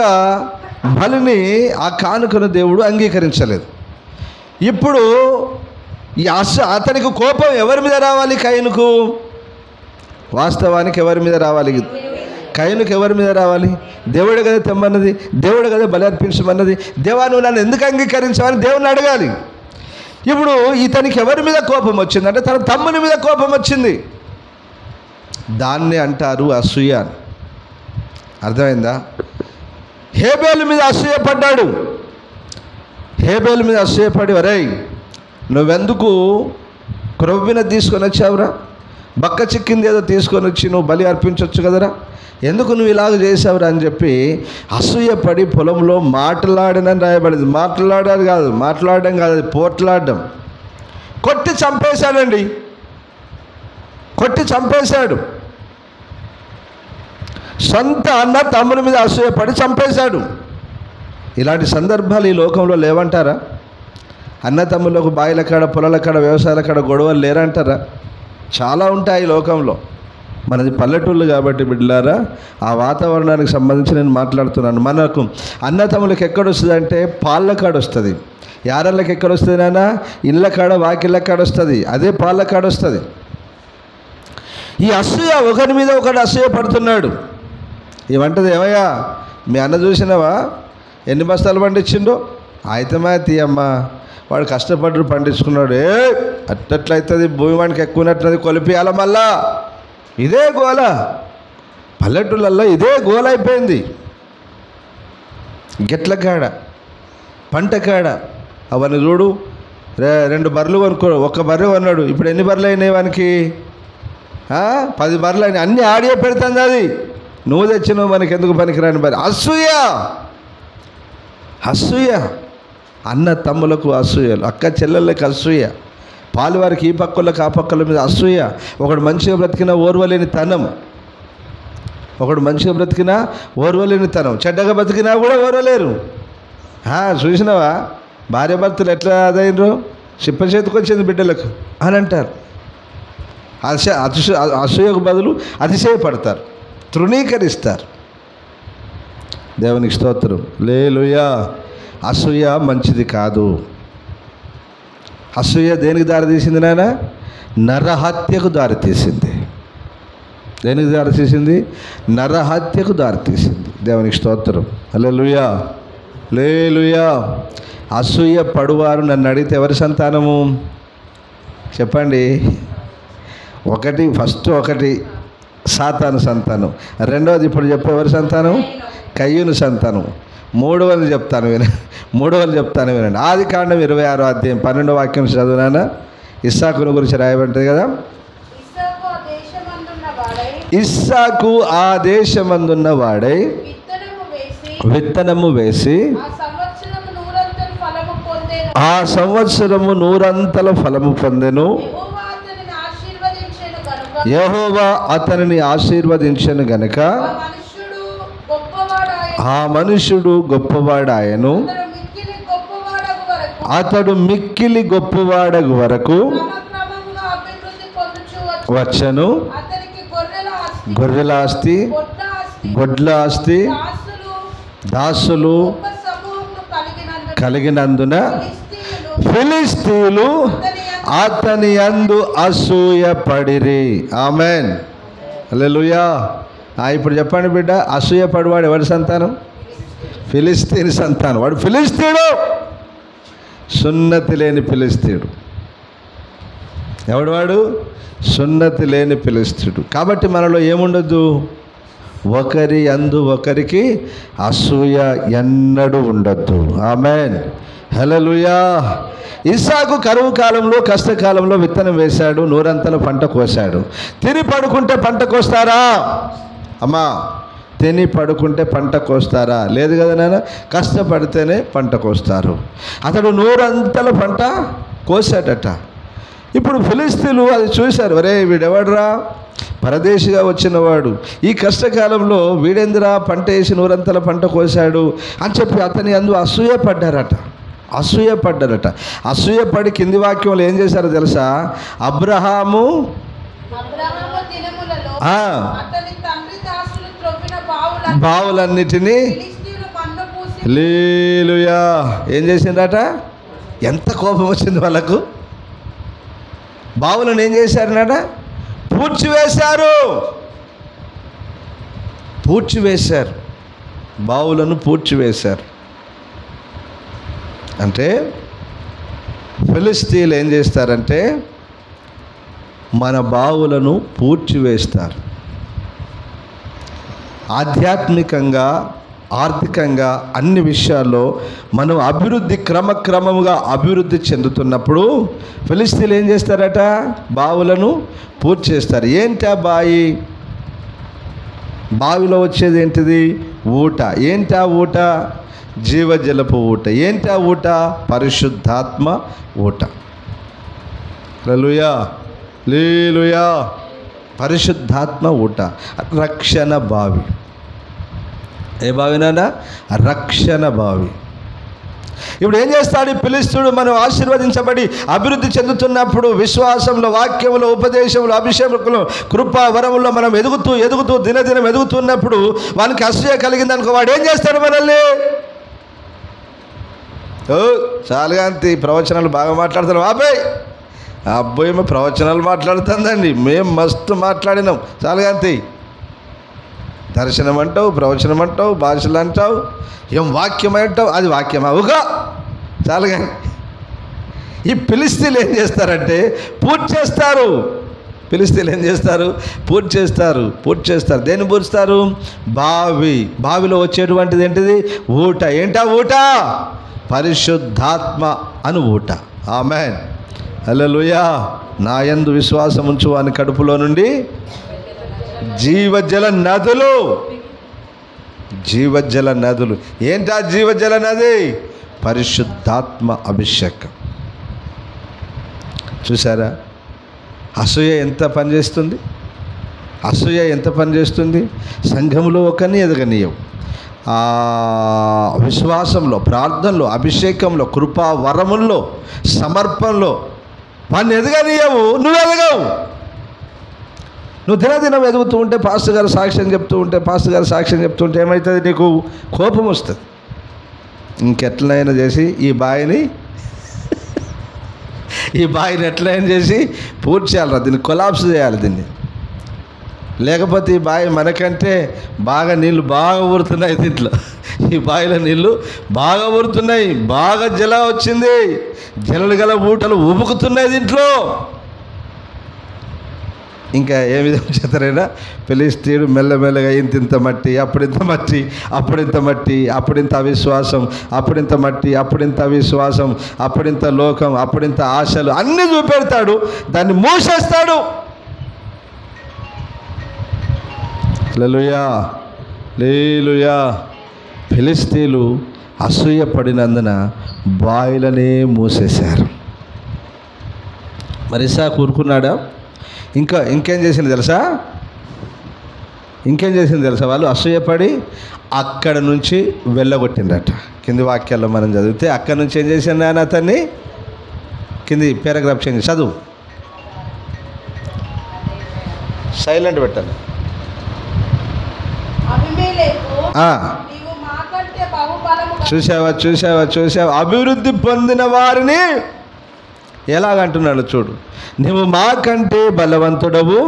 Speaker 1: బలిని, ఆ కానుకను దేవుడు అంగీకరించలేదు. ఇప్పుడు ఈ అతనికి కోపం ఎవరి మీద రావాలి? కయీనుకు. వాస్తవానికి ఎవరి మీద రావాలి? కయీనుకు ఎవరి మీద రావాలి? దేవుడు కదా తెమ్మన్నది, దేవుడు కదా బలి అర్పించమన్నది. దేవా నువ్వు నన్ను ఎందుకు అంగీకరించావని దేవుని అడగాలి. ఇప్పుడు ఇతనికి ఎవరి మీద కోపం వచ్చిందంటే తన తమ్ముని మీద కోపం వచ్చింది. దాన్ని అంటారు అసూయ. అర్థమైందా? హేబేలు మీద అసూయపడ్డాడు. హేబేలు మీద అసూయపడి, ఒరేయ్ నువ్వెందుకు క్రొవ్విన తీసుకొని వచ్చావురా? బక్క చిక్కింది ఏదో తీసుకొని వచ్చి నువ్వు బలి అర్పించవచ్చు కదరా, ఎందుకు నువ్వు ఇలాగ చేసావురా అని చెప్పి అసూయపడి పొలంలో మాట్లాడనని రాయబడింది. మాట్లాడడం కాదు, అది పోట్లాడడం. కొట్టి చంపేశాడండి, కొట్టి చంపేశాడు. సొంత అన్న తమ్ముని మీద అసూయపడి చంపేశాడు. ఇలాంటి సందర్భాలు ఈ లోకంలో లేవంటారా? అన్న తమ్ములకు బాయిల కాడ, పొలాల కాడ, వ్యవసాయాల కాడ గొడవలు లేరంటారా? చాలా ఉంటాయి ఈ లోకంలో. మనది పల్లెటూళ్ళు కాబట్టి బిడ్డలారా, ఆ వాతావరణానికి సంబంధించి నేను మాట్లాడుతున్నాను. మనకు అన్న తమ్ములకు ఎక్కడొస్తుంది అంటే పాళ్ళ కాడ వస్తుంది. యారళ్ళకి ఎక్కడొస్తుంది నాన్న? ఇళ్ళ కాడ, వాకిళ్ళ కాడ వస్తుంది. అదే పాళ్ళ కాడ వస్తుంది. ఈ అసూయ, ఒకరి మీద ఒకడు అసూయ పడుతున్నాడు. ఏమంటది, ఏమయ్యా మీ అన్న చూసినావా ఎన్ని బస్తాలు పండించిండో? అయితమా తీయమ్మా, వాడు కష్టపడ్డు పండించుకున్నాడు. అట్టట్లయితుంది, భూమి వాడికి ఎక్కువనట్లది, కొలిపియాల. మళ్ళా ఇదే గోల పల్లెటూళ్ళల్లో, ఇదే గోల అయిపోయింది. గెట్ల కాడ, పంట కాడ అవన్నీ చూడు. 2 బర్రెలు కొనుక్కో, 1 బర్రె కొన్నాడు. ఇప్పుడు ఎన్ని బర్రెలు అయినాయి వానికి? 10 బర్రెలు అయినాయి. అన్నీ ఆడియో పెడుతుంది. అది నువ్వు తెచ్చినావు, మనకి ఎందుకు పనికిరాని బర్రె. అసూయ, అసూయ. అన్న తమ్ములకు అసూయలు, అక్క చెల్లెళ్ళకి అసూయ, పాలువారికి ఈ పక్కలకు ఆ పక్కల మీద అసూయ. ఒకడు మంచిగా బ్రతికినా ఓర్వలేని తనం, ఒకడు మంచిగా బ్రతికినా ఓర్వలేని తనం, చెడ్డగా బ్రతికినా కూడా ఓర్వలేరు. చూసినావా భార్య భర్తలు ఎట్లా అదైనరు? చిప్ప చేతికి వచ్చింది బిడ్డలకు అని అంటారు. అసూయకు బదులు అతిశయపడతారు, తృణీకరిస్తారు. దేవునికి స్తోత్రం, హల్లెలూయా. అసూయ మంచిది కాదు. అసూయ దేనికి దారితీసింది నాయన? నరహత్యకు దారితీసింది. దేనికి దారితీసింది? నరహత్యకు దారితీసింది. దేవునికి స్తోత్రం, హల్లెలూయా, హల్లెలూయా. అసూయ పడువారు నన్ను అడిగితే ఎవరి సంతానము చెప్పండి? ఒకటి సాతాను సంతానం. రెండవది ఇప్పుడు చెప్పే ఎవరి సంతానం? కయ్యూను సంతానం. మూడవది చెప్తాను వినండి. ఆదికాండం 26వ అధ్యాయం 12వ వాక్యం చదువునానా? ఇస్సాకును గురించి రాయబడింది కదా. ఇస్సాకు ఆ దేశమందున్న వాడై విత్తనము వేసి ఆ సంవత్సరము నూరంతల ఫలము పొందెను. యెహోవా అతనిని ఆశీర్వదించెను గనుక ఆ మనుష్యుడు గొప్పవాడాయను. అతడు మిక్కిలి గొప్పవాడగు వరకు వచ్చను. గొర్రెల ఆస్తి, గొడ్ల ఆస్తి, దాసులు కలిగినందున ఫిలిష్తీయులు అతని యందు అసూయపడిరి. ఆమెన్, హల్లెలూయా. ఇప్పుడు చెప్పండి బిడ్డ, అసూయపడివాడు ఎవరి సంతానం? ఫిలిష్తీయుని సంతానం. వాడు ఫిలిష్తీయుడు, సున్నతి లేని ఫిలిష్తీయుడు. ఎవడు వాడు? సున్నతి లేని ఫిలిష్తీయుడు. కాబట్టి మనలో ఏముండదు? ఒకరి యందు ఒకరికి అసూయ ఎన్నడూ ఉండొద్దు. ఆమెన్, హల్లెలూయా. ఇస్సాకు కరువు కాలంలో, కష్టకాలంలో విత్తనం వేశాడు, నూరంతల పంట కోశాడు. తిని పడుకుంటే పంట కోస్తారా అమ్మా? తిని పడుకుంటే పంట కోస్తారా? లేదు కదా నాన్న. కష్టపడితేనే పంట కోస్తారు. అతడు నూరంతల పంట కోసాడట. ఇప్పుడు ఫిలిష్తీయులు అది చూశారు. ఒరే వీడెవడరా, పరదేశిగా వచ్చినవాడు, ఈ కష్టకాలంలో వీడెందురా పంట వేసి నూరంతల పంట కోశాడు అని చెప్పి అతని అందు అసూయపడ్డారట. అసూయపడి కింది వాక్యంలో ఏం చేశారో తెలుసా? అబ్రహాము బావులన్నిటినీ హల్లెలూయా ఏం చేసిందట? ఎంత కోపం వచ్చింది వాళ్ళకు. బావులను ఏం చేశారనట? పూడ్చివేశారు. బావులను పూడ్చివేశారు. అంటే ఫిలిష్తీయులు ఏం చేస్తారంటే మన బావులను పూడ్చివేస్తారు. ఆధ్యాత్మికంగా, ఆర్థికంగా, అన్ని విషయాల్లో మనం క్రమక్రమంగా అభివృద్ధి చెందుతున్నప్పుడు ఫిలిష్తీయులు ఏం చేస్తారట? బావులను పూర్తి చేస్తారు. ఏంటా బాయి? బావిలో వచ్చేది ఏంటిది? ఊట. ఏంటా ఊట? జీవజలపు ఊట. ఏంటా ఊట? పరిశుద్ధాత్మ ఊట. హల్లెలూయా, హల్లెలూయా. పరిశుద్ధాత్మ ఊట, రక్షణ బావి. ఏ బావినా? రక్షణ బావి. ఇప్పుడు ఏం చేస్తాడు ఫిలిష్తీయుడు? మనం ఆశీర్వదించబడి అభివృద్ధి చెందుతున్నప్పుడు, విశ్వాసంలో, వాక్యంలో, ఉపదేశంలో, అభిషేకంలో, కృపా వరములో మనం ఎదుగుతూ దినదినం ఎదుగుతున్నప్పుడు వానికి అసూయ కలిగిందనుకో, వాడు ఏం చేస్తాడు మనల్ని? చాలుగాంతి ప్రవచనాలు బాగా మాట్లాడతారు. అబ్బాయి ఏమో ప్రవచనాలు మాట్లాడుతుందండి. మేము మస్తు మాట్లాడినాం. చాలుగాంతి దర్శనం అంటావు, ప్రవచనం అంటావు, భాషలు అంటావు, ఏం వాక్యం అంటావు. అది వాక్యం అవుగా చాలుగా. ఈ ఫిలిష్తీయులు ఏం చేస్తారంటే పూర్తి చేస్తారు. పూర్తి చేస్తారు. దేన్ని పూర్చుతారు? బావిలో వచ్చేటువంటిది ఏంటిది? ఊట. ఏంటా ఊట? పరిశుద్ధాత్మ అను ఊట. ఆమెన్, హల్లెలూయా. నా యందు విశ్వాసం ఉంచు అని కడుపులో నుండి జీవజల నదులు. ఏంటా జీవజల నది? పరిశుద్ధాత్మ అభిషేకం. చూసారా అసూయ ఎంత పనిచేస్తుంది? సంఘంలో ఒకరిని ఎదగనీయవు. విశ్వాసంలో, ప్రార్థనలో, అభిషేకంలో, కృపా వరముల్లో, సమర్పణలో వాడిని ఎదగనీయవు. నువ్వు ఎదగవు. నువ్వు దినదినం ఎదుగుతూ ఉంటే, పాస్టర్ గారు సాక్ష్యం చెప్తూ ఉంటే ఏమవుతుంది? నీకు కోపం వస్తుంది. ఇంకెట్లయినా చేసి ఈ బావిని ఎట్లయినా చేసి పూర్తి చేయాలి. దీన్ని కొలాప్స్ చేయాలి. దీన్ని లేకపోతే ఈ బావి మనకంటే బాగా నీళ్ళు బాగా ఊరుతున్నాయి. దీంట్లో ఈ బావిలో నీళ్ళు బాగా ఊరుతున్నాయి. బాగా జల వచ్చింది. జలలు గల ఊటలు ఉబుకుతున్నాయి దీంట్లో. ఇంకా ఏ విధంగా చేస్తారైనా ఫిలిష్తీయుడు మెల్లమెల్లగా ఇంత మట్టి, అప్పుడింత మట్టి, అప్పుడింత అవిశ్వాసం, అప్పుడింత మట్టి, అప్పుడింత అవిశ్వాసం, అప్పుడింత లోకం, అప్పుడింత ఆశలు అన్నీ చూపెడతాడు. దాన్ని మూసేస్తాడు. హల్లెలూయా, హల్లెలూయా. ఫిలిష్తీయులు అసూయ పడినందున బాయిలనే మూసేశారు. మరి ఇస్సాకు ఊరుకున్నాడా? ఇంకేం చేసింది తెలుసా? వాళ్ళు అసూయపడి అక్కడ నుంచి వెళ్ళగొట్టిందట. కింది వాక్యాల్లో మనం చదివితే అక్కడ నుంచి ఏం చేసింది ఆయన? అతన్ని కింది పారాగ్రాఫ్ చేంజ్ చదువు, సైలెంట్ పెట్టాలి. చూసావా అభివృద్ధి పొందిన వారిని ఎలాగంటున్నాడు చూడు. నువ్వు మాకంటే బలవంతుడవు,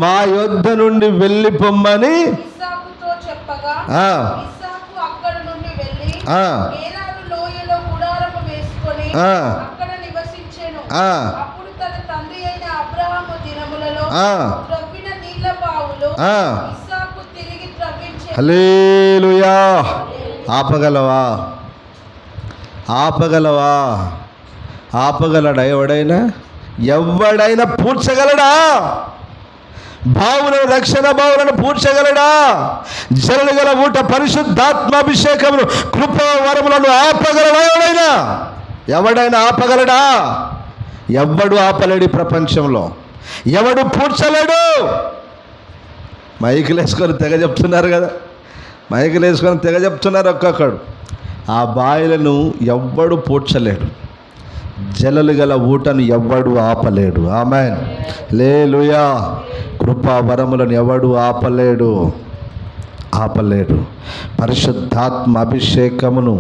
Speaker 1: మా యొద్ద నుండి వెళ్ళిపోమ్మని హల్లెలూయా. ఆపగలడా? ఎవడైనా పూడ్చగలడా? బావులను, రక్షణ బావులను పూడ్చగలడా? జలలు గల ఊట పరిశుద్ధాత్మాభిషేకమును, కృపావరములను ఆపగలడా? ఎవడైనా ఆపగలడా? ఎవడు ఆపలేడు ప్రపంచంలో, ఎవడు పూడ్చలేడు. మైకులు వేసుకొని తెగ చెప్తున్నారు కదా, ఒక్కొక్కడు. ఆ బాయిలను ఎవ్వడు పూడ్చలేడు, జలలు గల ఊటను ఎవ్వడు ఆపలేడు. ఆమేన్, హల్లెలూయా. కృపా వరములను ఎవడు ఆపలేడు. పరిశుద్ధాత్మ అభిషేకమును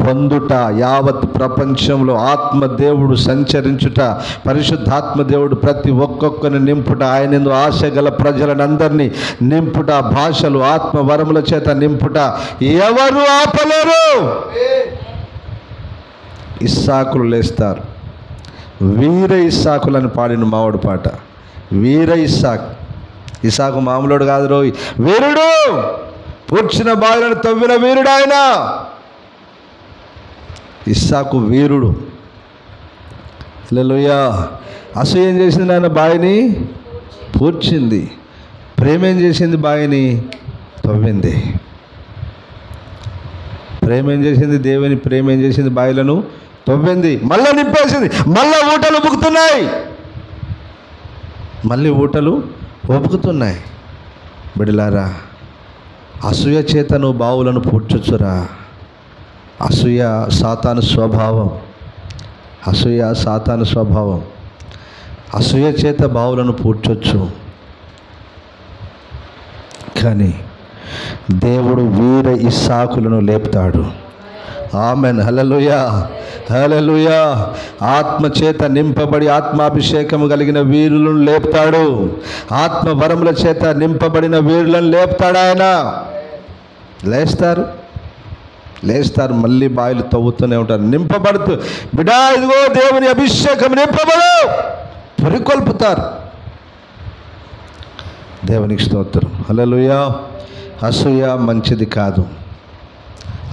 Speaker 1: పొందుట, యావత్ ప్రపంచంలో ఆత్మదేవుడు సంచరించుట, పరిశుద్ధాత్మ దేవుడు ప్రతి ఒక్కొక్కరిని నింపుట, ఆయన ఆశ గల ప్రజలనందరినీ నింపుట, భాషలు ఆత్మ వరముల చేత నింపుట ఎవరు ఆపలేరు. ఇస్సాకులు లేస్తారు. వీర ఇస్సాకులని పాడిన మావాడు పాట. వీర ఇస్సాకు మామూలుడు కాదు రోయ్, వీరుడు. పూడ్చిన బావిలను తవ్విన వీరుడు ఆయన. ఇస్సాకు వీరుడు. హల్లెలూయా. అసూయ ఏం చేసింది? ఆయన బావిని పూడ్చింది. ప్రేమ ఏం చేసింది? బావిని తవ్వింది. దేవుని ప్రేమ ఏం చేసింది? బావిలను తవ్వింది, మళ్ళా నింపేసింది. మళ్ళా ఊటలు ఉబుకుతున్నాయి. బిడ్డలారా, అసూయ చేత నువ్వు బావులను పూడ్చొచ్చురా. అసూయ సాతాను స్వభావం. అసూయ చేత బావులను పూడ్చొచ్చు. కానీ దేవుడు వీర ఇస్సాకులను లేపుతాడు. ఆమెన్, హల్లెలూయా, హల్లెలూయా. ఆత్మ చేత నింపబడి ఆత్మాభిషేకము కలిగిన వీరులను లేపుతాడు. ఆత్మ వరముల చేత నింపబడిన వీరులను లేపుతాడు ఆయన. లేస్తారు, మళ్ళీ బాయిలు తవ్వుతూనే ఉంటారు. నింపబడుతూ, బిడా ఇదిగో దేవుని అభిషేకం నింపబడు, పురికొల్పుతారు. దేవునికి స్తోత్రం, హల్లెలూయా. అసూయ మంచిది కాదు.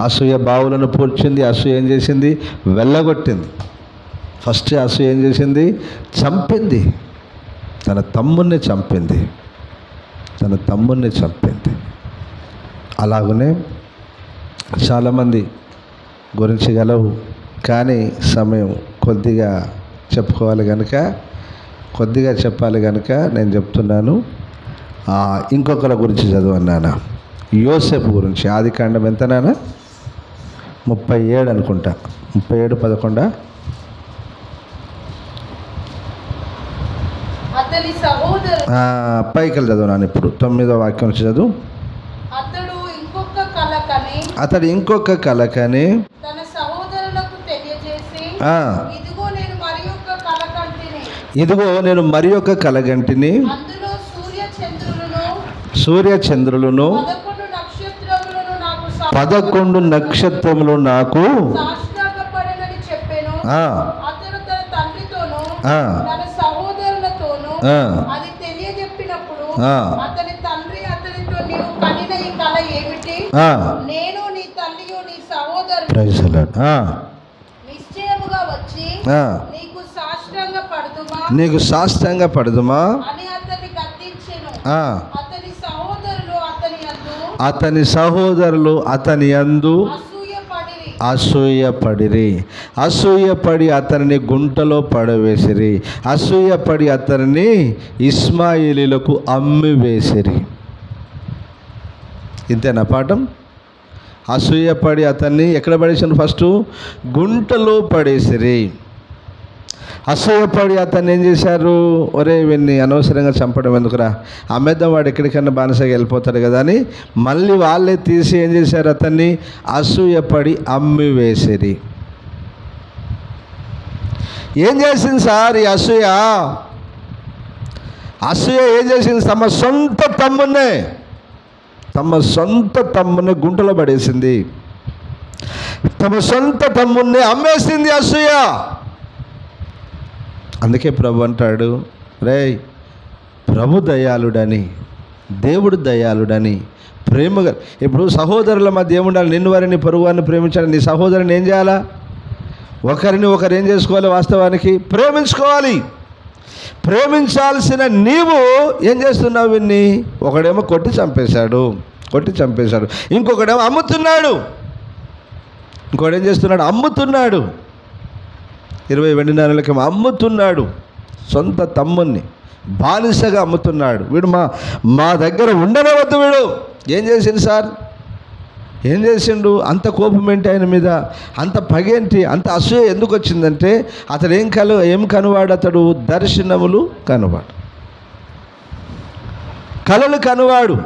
Speaker 1: అసూయ బావులను పూడ్చింది. అసూయ ఏం చేసింది? వెళ్ళగొట్టింది. ఫస్ట్ అసూయ ఏం చేసింది? చంపింది. తన తమ్ముణ్ణి చంపింది. అలాగనే చాలామంది గురించి గలవు, కానీ సమయం కొద్దిగా చెప్పాలి కనుక నేను చెప్తున్నాను. ఇంకొకరి గురించి చదువన్నానా, యోసేపు గురించి. ఆదికాండం ఎంత నాన్న? 37 అనుకుంటా, 37:11. పైకలు చదువు నాన్న. ఇప్పుడు 9వ వాక్యం నుంచి చదువు. అతడు ఇంకొక కల కని
Speaker 2: తన సహోదరులకు తెలియజేసి,
Speaker 1: ఇదిగో నేను మరి ఒక కలగంటిని,
Speaker 2: అందులో
Speaker 1: సూర్య చంద్రులను 11 నక్షత్రములు నాకు
Speaker 2: సాష్టాంగపడెనని చెప్పెను. అతడు తన తండ్రితోనూ తన సహోదరులతోనూ అది తెలియజెప్పినప్పుడు అతని తండ్రి అతనితో, నీవు కనిన ఈ కల ఏమిటి? నేను నీ తల్లియు నీ సహోదరులు నిశ్చయముగా వచ్చి నీకు సాష్టాంగ పడుదుమా
Speaker 1: అని అతన్ని
Speaker 2: అతని సహోదరులు
Speaker 1: అతని యందు అసూయపడి అతనిని గుంటలో పడవేసిరి. అసూయపడి అతనిని ఇష్మాయేలీలకు అమ్మివేసిరి. ఇంతేనా పాఠం? అసూయపడి అతన్ని ఎక్కడ పడేసాను? ఫస్ట్ గుంటలో పడేసిరి. అసూయపడి అతన్ని ఏం చేశారు? ఒరే వీన్ని అనవసరంగా చంపడం ఎందుకురా, అమ్మేద్దాం, వాడు ఎక్కడికన్నా బానిసగా వెళ్ళిపోతాడు కదా అని మళ్ళీ వాళ్ళే తీసి ఏం చేశారు? అతన్ని అసూయపడి అమ్మివేసిరి. ఏం చేసింది సార్ ఈ అసూయ? ఏం చేసింది? తమ సొంత తమ్మునే గుంటలో పడేసింది. తమ సొంత తమ్మున్నే అమ్మేసింది అసూయ. అందుకే ప్రభు అంటాడు, రేయ్, ప్రభు దయాళుడని, దేవుడు దయాళుడని, ప్రేమగా. ఇప్పుడు సహోదరుల మధ్య ఏముండాలి? నిన్ను వారిని పొరుగు వారిని ప్రేమించాలి. నీ సహోదరుని ఏం చేయాలా? ఒకరిని ఒకరు ఏం చేసుకోవాలి? వాస్తవానికి ప్రేమించుకోవాలి. ప్రేమించాల్సిన నీవు ఏం చేస్తున్నావు? విన్ని ఒకడేమో కొట్టి చంపేశాడు, ఇంకొకడేమో అమ్ముతున్నాడు, ఇంకోటి ఏం చేస్తున్నాడు? అమ్ముతున్నాడు. 20 వెండి నాణేలకేమో అమ్ముతున్నాడు. సొంత తమ్ముణ్ణి బానిసగా అమ్ముతున్నాడు. వీడు మా దగ్గర ఉండనవద్దు. వీడు ఏం చేసిండు సార్? ఏం చేసిండు? అంత కోపం ఏంటి ఆయన మీద? అంత పగేంటి? అంత అసూయ ఎందుకు వచ్చిందంటే అతడు ఏం కనువాడు? అతడు దర్శనములు కనువాడు, కలలు కనువాడు.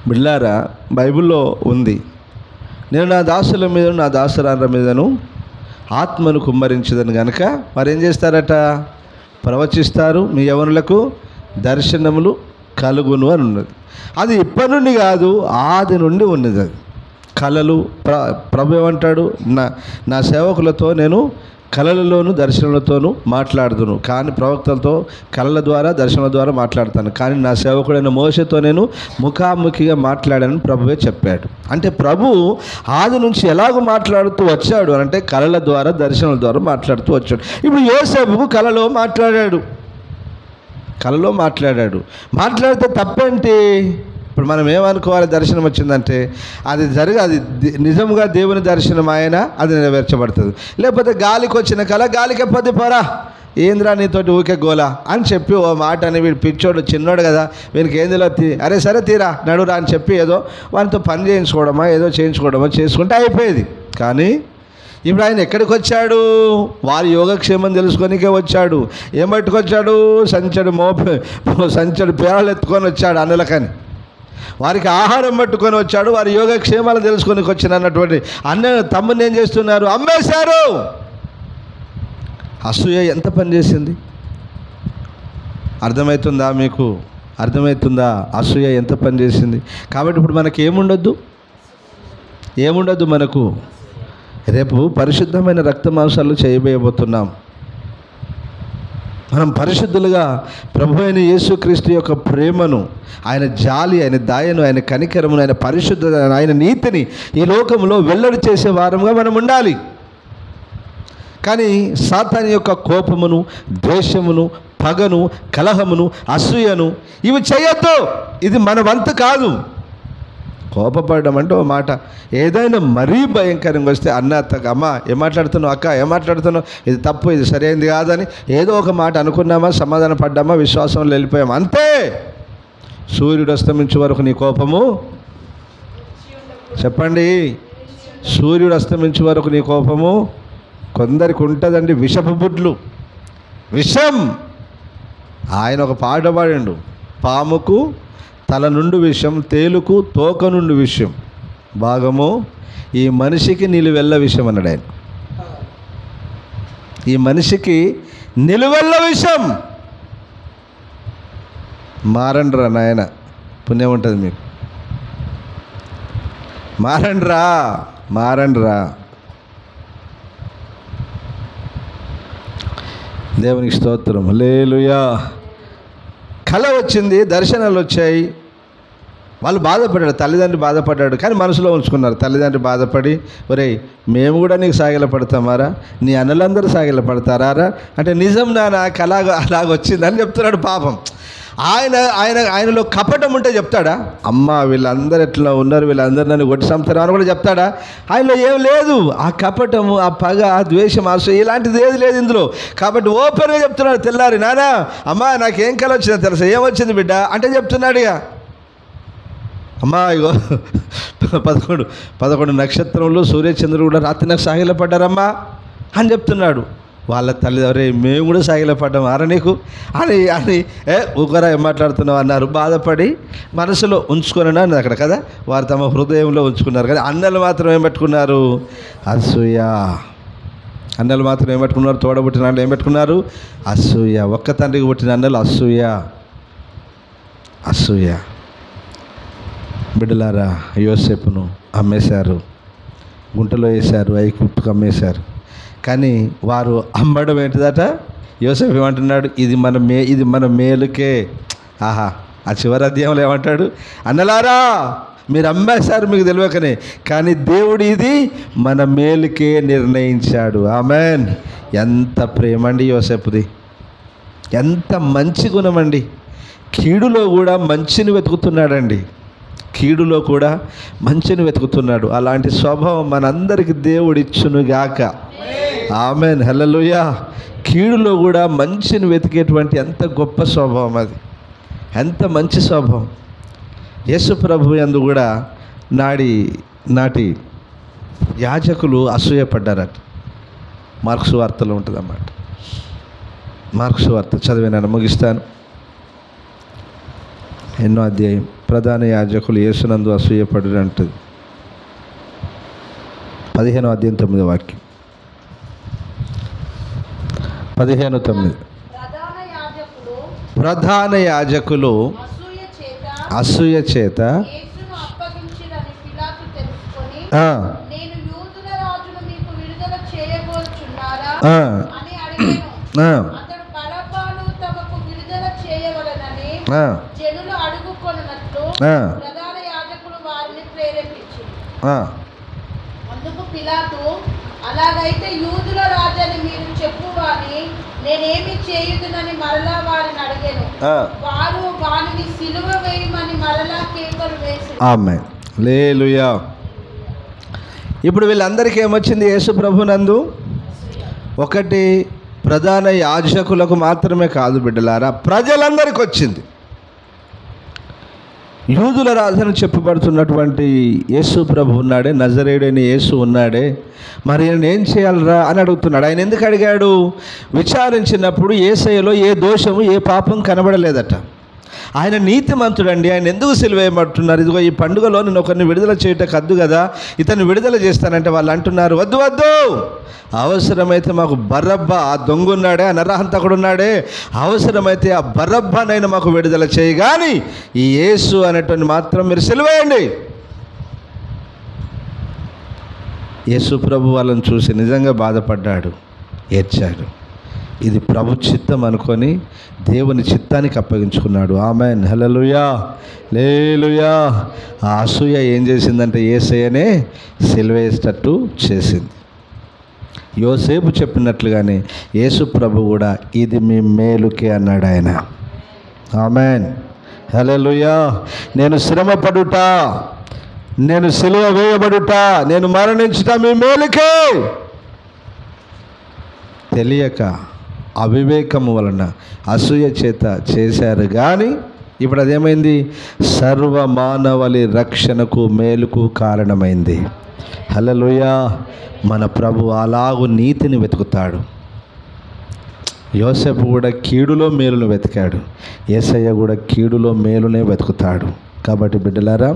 Speaker 1: బిడ్లారా, బైబిల్లో ఉంది, నేను నా దాసుల మీద నా దాసురాల మీదను ఆత్మను కుమ్మరించదని కనుక మరి ఏం చేస్తారట? ప్రవచిస్తారు, మీ యవనులకు దర్శనములు కలుగును అని ఉన్నది. అది ఇప్పటి నుండి కాదు, ఆది నుండి ఉన్నది. అది కళలు. ప్రభు ఏమంటాడు? నా సేవకులతో నేను కళలలోను దర్శనలతోనూ మాట్లాడుదును, కానీ ప్రవక్తలతో కళల ద్వారా దర్శనాల ద్వారా మాట్లాడతాను, కానీ నా సేవకుడైన మోషేతో నేను ముఖాముఖిగా మాట్లాడానని ప్రభువే చెప్పాడు. అంటే ప్రభు ఆది నుంచి ఎలాగో మాట్లాడుతూ వచ్చాడు అంటే కళల ద్వారా దర్శనాల ద్వారా మాట్లాడుతూ వచ్చాడు. ఇప్పుడు యోసేపుకు కళలో మాట్లాడితే తప్పేంటి? ఇప్పుడు మనం ఏమనుకోవాలి? దర్శనం వచ్చిందంటే అది నిజంగా దేవుని దర్శనం ఆయన, అది నెరవేర్చబడుతుంది. లేకపోతే గాలికి వచ్చిన కళ గాలికి పొద్దు పోరా, ఏంద్రా నీతోటి ఊకే గోలా అని చెప్పి ఓ మాట అని, వీడు పిచ్చోడు చిన్నోడు కదా, వీనికి ఏందిలో అరే సరే తీరా నడురా అని చెప్పి ఏదో వానితో పని చేయించుకోవడమా ఏదో చేయించుకోవడమా చేసుకుంటే అయిపోయేది. కానీ ఇప్పుడు ఆయన ఎక్కడికి వచ్చాడు? వారి యోగక్షేమం తెలుసుకొనికే వచ్చాడు. ఏం పట్టుకొచ్చాడు? సంచడు పేరాలు ఎత్తుకొని వచ్చాడు అన్నలకని. వారికి ఆహారం పట్టుకొని వచ్చాడు, వారి యోగక్షేమాలు తెలుసుకొని వచ్చిన అన్నటువంటి తమ్ముని ఏం చేస్తున్నారు? అమ్మేశారు. అసూయ ఎంత పని చేసింది? అర్థమవుతుందా మీకు? అర్థమవుతుందా? అసూయ ఎంత పని చేసింది? కాబట్టి ఇప్పుడు మనకి ఏముండద్దు మనకు. రేపు పరిశుద్ధమైన రక్త మాంసాలు చేయబోతున్నాం. మనం పరిశుద్ధులుగా ప్రభు అయిన యేసుక్రీస్తు యొక్క ప్రేమను, ఆయన జాలి, ఆయన దయను, ఆయన కనికరమును, ఆయన పరిశుద్ధత, ఆయన నీతిని ఈ లోకంలో వెల్లడి చేసే వారంగా మనం ఉండాలి. కానీ సాతాను యొక్క కోపమును, ద్వేషమును, పగను, కలహమును, అసూయను ఇవి చేయొద్దు. ఇది మన వంతు కాదు. కోపపడడం అంటే ఓ మాట, ఏదైనా మరీ భయంకరంగా వస్తే అన్న అమ్మ ఏం మాట్లాడుతున్నావు, అక్క ఏం మాట్లాడుతున్నావు, ఇది తప్పు, ఇది సరైనది కాదని ఏదో ఒక మాట అనుకున్నామా, సమాధాన పడ్డామా, విశ్వాసంలో వెళ్ళిపోయామా, అంతే. సూర్యుడు అస్తమించే వరకు నీ కోపము, చెప్పండి, సూర్యుడు అస్తమించే వరకు నీ కోపము కొందరికి ఉంటుందండి. విషపు బుడ్లు, విషం. ఆయన ఒక పాట పాడిండు, పాముకు తల నుండి విషం, తేలుకు తోక నుండి విషం, భాగము ఈ మనిషికి నిలువెల్ల విషం అన్నాడు ఆయన. ఈ మనిషికి నిలువెల్ల విషం. మారండ్రా నాయన, పుణ్యం ఉంటుంది మీకు. మారండ్రా. దేవునికి స్తోత్రం, హల్లెలూయా. కళ వచ్చింది, దర్శనాలు వచ్చాయి, వాళ్ళు బాధపడ్డాడు, తల్లిదండ్రి బాధపడ్డాడు, కానీ మనసులో ఉంచుకున్నారు. తల్లిదండ్రి బాధపడి, ఒరేయ్ మేము కూడా నీకు సాగిల పడతామారా, నీ అన్నలందరూ సాగిల పడతారా అంటే, నిజం నాన్న కళ అలాగొచ్చిందని చెప్తున్నాడు. పాపం ఆయనలో కపటం ఉంటే చెప్తాడా? అమ్మ వీళ్ళందరూ ఎట్లా ఉన్నారు, వీళ్ళందరూ నన్ను కొట్టి సంపుతారు అని కూడా చెప్తాడా? ఆయనలో ఏం లేదు. ఆ కపటము, ఆ పగ, ఆ ద్వేషం, ఆశ ఇలాంటిది ఏది లేదు ఇందులో. కాబట్టి ఓపెన్గా చెప్తున్నాడు. తెల్లారి నానా అమ్మా నాకేం కల వచ్చిందో తెలుసా, ఏమొచ్చింది బిడ్డ అంటే చెప్తున్నాడు. ఇక అమ్మా ఇగో 11 నక్షత్రంలో సూర్యచంద్రుడు కూడా రాత్రి నాకు సాగిలపడ్డారమ్మా అని చెప్తున్నాడు. వాళ్ళ తల్లిదండ్రులు మేము కూడా సాగిలపడ్డాం ఆరా నీకు అని ఊకరా ఏం మాట్లాడుతున్నావు అన్నారు. బాధపడి మనసులో ఉంచుకొని అన్నది అక్కడ కదా, వారు తమ హృదయంలో ఉంచుకున్నారు కదా. అన్నలు మాత్రం ఏం పెట్టుకున్నారు? అసూయ. అన్నలు మాత్రం ఏం పెట్టుకున్నారు? తోడబుట్టిన అన్నలు ఏం పెట్టుకున్నారు? అసూయ. ఒక్క తండ్రికి పుట్టిన అన్నలు అసూయ. బిడ్డలారా, యోసేపును అమ్మేశారు, గుంటలో వేశారు, ఐగుప్తుకు అమ్మేశారు. కానీ వారు అమ్మడం ఏంటిదట? యోసేపు ఏమంటున్నాడు? ఇది మన మేలుకే. ఆహా, ఆ చివరి అధ్యాయంలో ఏమంటాడు? అన్నలారా మీరు అమ్మేశారు మీకు తెలియకనే, కానీ దేవుడు ఇది మన మేలుకే నిర్ణయించాడు. ఆమెన్. ఎంత ప్రేమ అండి యోసేపుది, ఎంత మంచి గుణం అండి. కీడులో కూడా మంచిని వెతుకుతున్నాడండి, కీడులో కూడా మంచిని వెతుకుతున్నాడు. అలాంటి స్వభావం మనందరికీ దేవుడిచ్చునుగాక. ఆమెన్. హల్లెలూయా. కీడులో కూడా మంచిని వెతికేటువంటి ఎంత గొప్ప స్వభావం అది, ఎంత మంచి స్వభావం. యేసు ప్రభు యందు కూడా నాటి యాజకులు అసూయపడ్డారట. మార్క్స్ వార్తలో ఉంటుంది అన్నమాట. మార్క్స్ వార్త చదివినాను, ముగిస్తాను. ఎన్నో అధ్యాయం. ప్రధాన యాజకులు యేసునందు అసూయపడు అంటుంది. 15వ అధ్యాయం 9వ వాక్యం. 15:9. ప్రధాన యాజకులు అసూయ చేత
Speaker 2: అందుకు పిలాతు, అలాగైతే యూదుల రాజని మీరు చెప్పువాని నేనేమి చేయుదునని మరలా వారిని అడిగాను. వారు వారిని సిలువ వేయమని మరలా కేకలు వేసి.
Speaker 1: ఆమేన్. హల్లెలూయా. ఇప్పుడు వీళ్ళందరికీ ఏమొచ్చింది? యేసు ప్రభునందు ఒకటి ప్రధాన యాజకులకు మాత్రమే కాదు బిడ్డలారా, ప్రజలందరికీ వచ్చింది. యూదుల రాజును చెప్పబడుతున్నటువంటి యేసు ప్రభు ఉన్నాడే, నజరేయుడైన యేసు ఉన్నాడే, మరి ఆయన ఏం చేయాలరా అని అడుగుతున్నాడు. ఆయన ఎందుకు అడిగాడు? విచారించినప్పుడు యేసయ్యలో ఏ దోషము, ఏ పాపం కనబడలేదట. ఆయన నీతిమంతుడండి, ఆయన ఎందుకు సిలువేయమంటున్నారు? ఇదిగో ఈ పండుగలో నేను ఒకరిని విడుదల చేయటం కద్దు కదా, ఇతన్ని విడుదల చేస్తానంటే వాళ్ళు అంటున్నారు, వద్దు వద్దు, అవసరమైతే మాకు బరబ్బా, ఆ దొంగ ఉన్నాడే, ఆ నరహంతకుడు ఉన్నాడే, అవసరమైతే ఆ బరబ్బానైనా మాకు విడుదల చేయి, కానీ ఈ యేసు అనేటువంటి మాత్రం మీరు సిలువేయండి. యేసు ప్రభు వాళ్ళని చూసి నిజంగా బాధపడ్డాడు, ఏడ్చాడు. ఇది ప్రభు చిత్తం అనుకొని దేవుని చిత్తానికి అప్పగించుకున్నాడు. ఆమెన్. హల్లెలూయా. హల్లెలూయా. ఆ అసూయ ఏం చేసిందంటే యేసయ్యనే సిలువేసేటట్టు చేసింది. యోసేపు చెప్పినట్లుగానే యేసు ప్రభు కూడా ఇది మీ మేలుకే అన్నాడు ఆయన. ఆమెన్. హల్లెలూయా. నేను శ్రమపడుట, నేను సిలువ వేయబడుట, నేను మరణించుట మీ మేలుకే. తెలియక అవివేకము వలన అసూయ చేత చేశారు, కానీ ఇప్పుడు అదేమైంది? సర్వమానవలి రక్షణకు మేలుకు కారణమైంది. హల్లెలూయా. మన ప్రభు అలాగు నీతిని వెతుకుతాడు. యోసేపు కూడా కీడులో మేలును వెతికాడు, యేసయ్య కూడా కీడులో మేలునే వెతుకుతాడు. కాబట్టి బిడ్డలారా,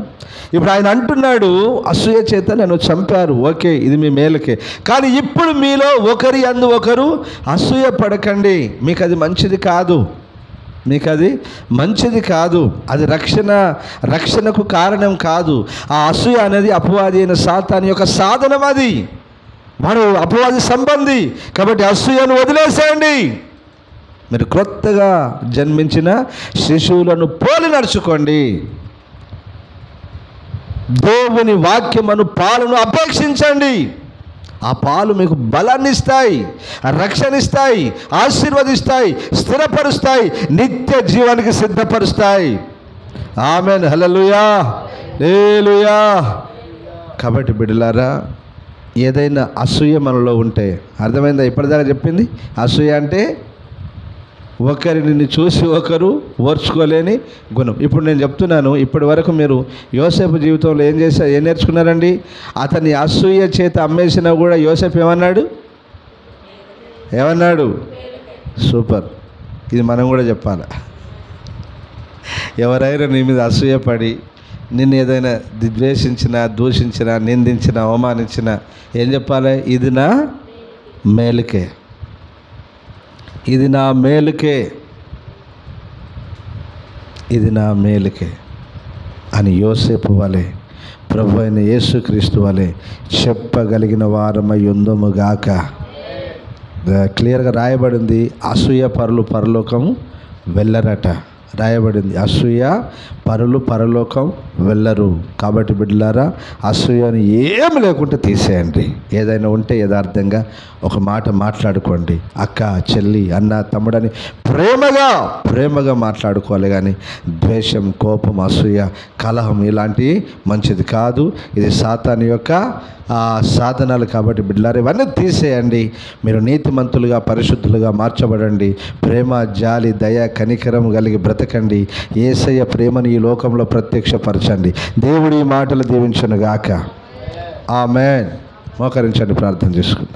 Speaker 1: ఇప్పుడు ఆయన అంటున్నాడు, అసూయ చేత నన్ను చంపారు, ఓకే, ఇది మీ మేలుకే, కానీ ఇప్పుడు మీలో ఒకరి యందు ఒకరు అసూయ పడకండి. మీకు అది మంచిది కాదు, మీకు అది మంచిది కాదు, అది రక్షణకు కారణం కాదు. ఆ అసూయ అనేది అపవాది అయిన సాతాను యొక్క సాధనం, అది వాడు అపవాది సంబంధి. కాబట్టి అసూయను వదిలేసేయండి. మీరు క్రొత్తగా జన్మించిన శిశువులను పోలి నడుచుకోండి. దేవుని వాక్యమును పాలను అపేక్షించండి. ఆ పాలు మీకు బలాన్ని ఇస్తాయి, రక్షణ ఇస్తాయి, ఆశీర్వదిస్తాయి, స్థిరపరుస్తాయి, నిత్య జీవానికి సిద్ధపరుస్తాయి. ఆమేన్, హల్లెలూయా, హల్లెలూయా. కాబట్టి బిడ్డలారా, ఏదైనా అసూయ మనలో ఉంటే, అర్థమైందా ఇప్పటిదాకా చెప్పింది? అసూయ అంటే ఒకరిని చూసి ఒకరు ఓర్చుకోలేని గుణం. ఇప్పుడు నేను చెప్తున్నాను, ఇప్పటి వరకు మీరు యోసేపు జీవితంలో ఏం నేర్చుకున్నారండి? అతని అసూయ చేత అమ్మేసినా కూడా యోసేపు ఏమన్నాడు? సూపర్. ఇది మనం కూడా చెప్పాలి. ఎవరైనా నీ మీద అసూయపడి నిన్ను ఏదైనా ద్వేషించినా, దూషించినా, నిందించినా, అవమానించినా ఏం చెప్పాలి? ఇది నా మేలుకే, ఇది నా మేలుకే, ఇది నా మేలుకే అని యోసేపు వలె, ప్రభు అయిన యేసుక్రీస్తు వలె చెప్పగలిగిన వారమై ఉందము గాక. క్లియర్గా రాయబడింది, అసూయ పరులు పరలోకం వెళ్ళరట. రాయబడింది, అసూయ పరులు పరలోకం వెళ్ళరు. కాబట్టి బిడ్డలారా, అసూయని ఏమి లేకుండా తీసేయండి. ఏదైనా ఉంటే యథార్థంగా ఒక మాట మాట్లాడుకోండి. అక్క, చెల్లి, అన్న, తమ్ముడని ప్రేమగా మాట్లాడుకోవాలి. కానీ ద్వేషం, కోపం, అసూయ, కలహం ఇలాంటివి మంచిది కాదు. ఇది సాతాను యొక్క సాధనాలు. కాబట్టి బిడ్డలారా, ఇవన్నీ తీసేయండి. మీరు నీతిమంతులుగా, పరిశుద్ధులుగా మార్చబడండి. ప్రేమ, జాలి, దయ, కనికరం కలిగి బ్రతకండి. యేసయ్య ప్రేమను ఈ లోకంలో ప్రత్యక్షపరచండి. దేవుడి మాటలు దీవించును గాక. ఆమేన్. మోకరించండి, ప్రార్థన చేసుకుందాం.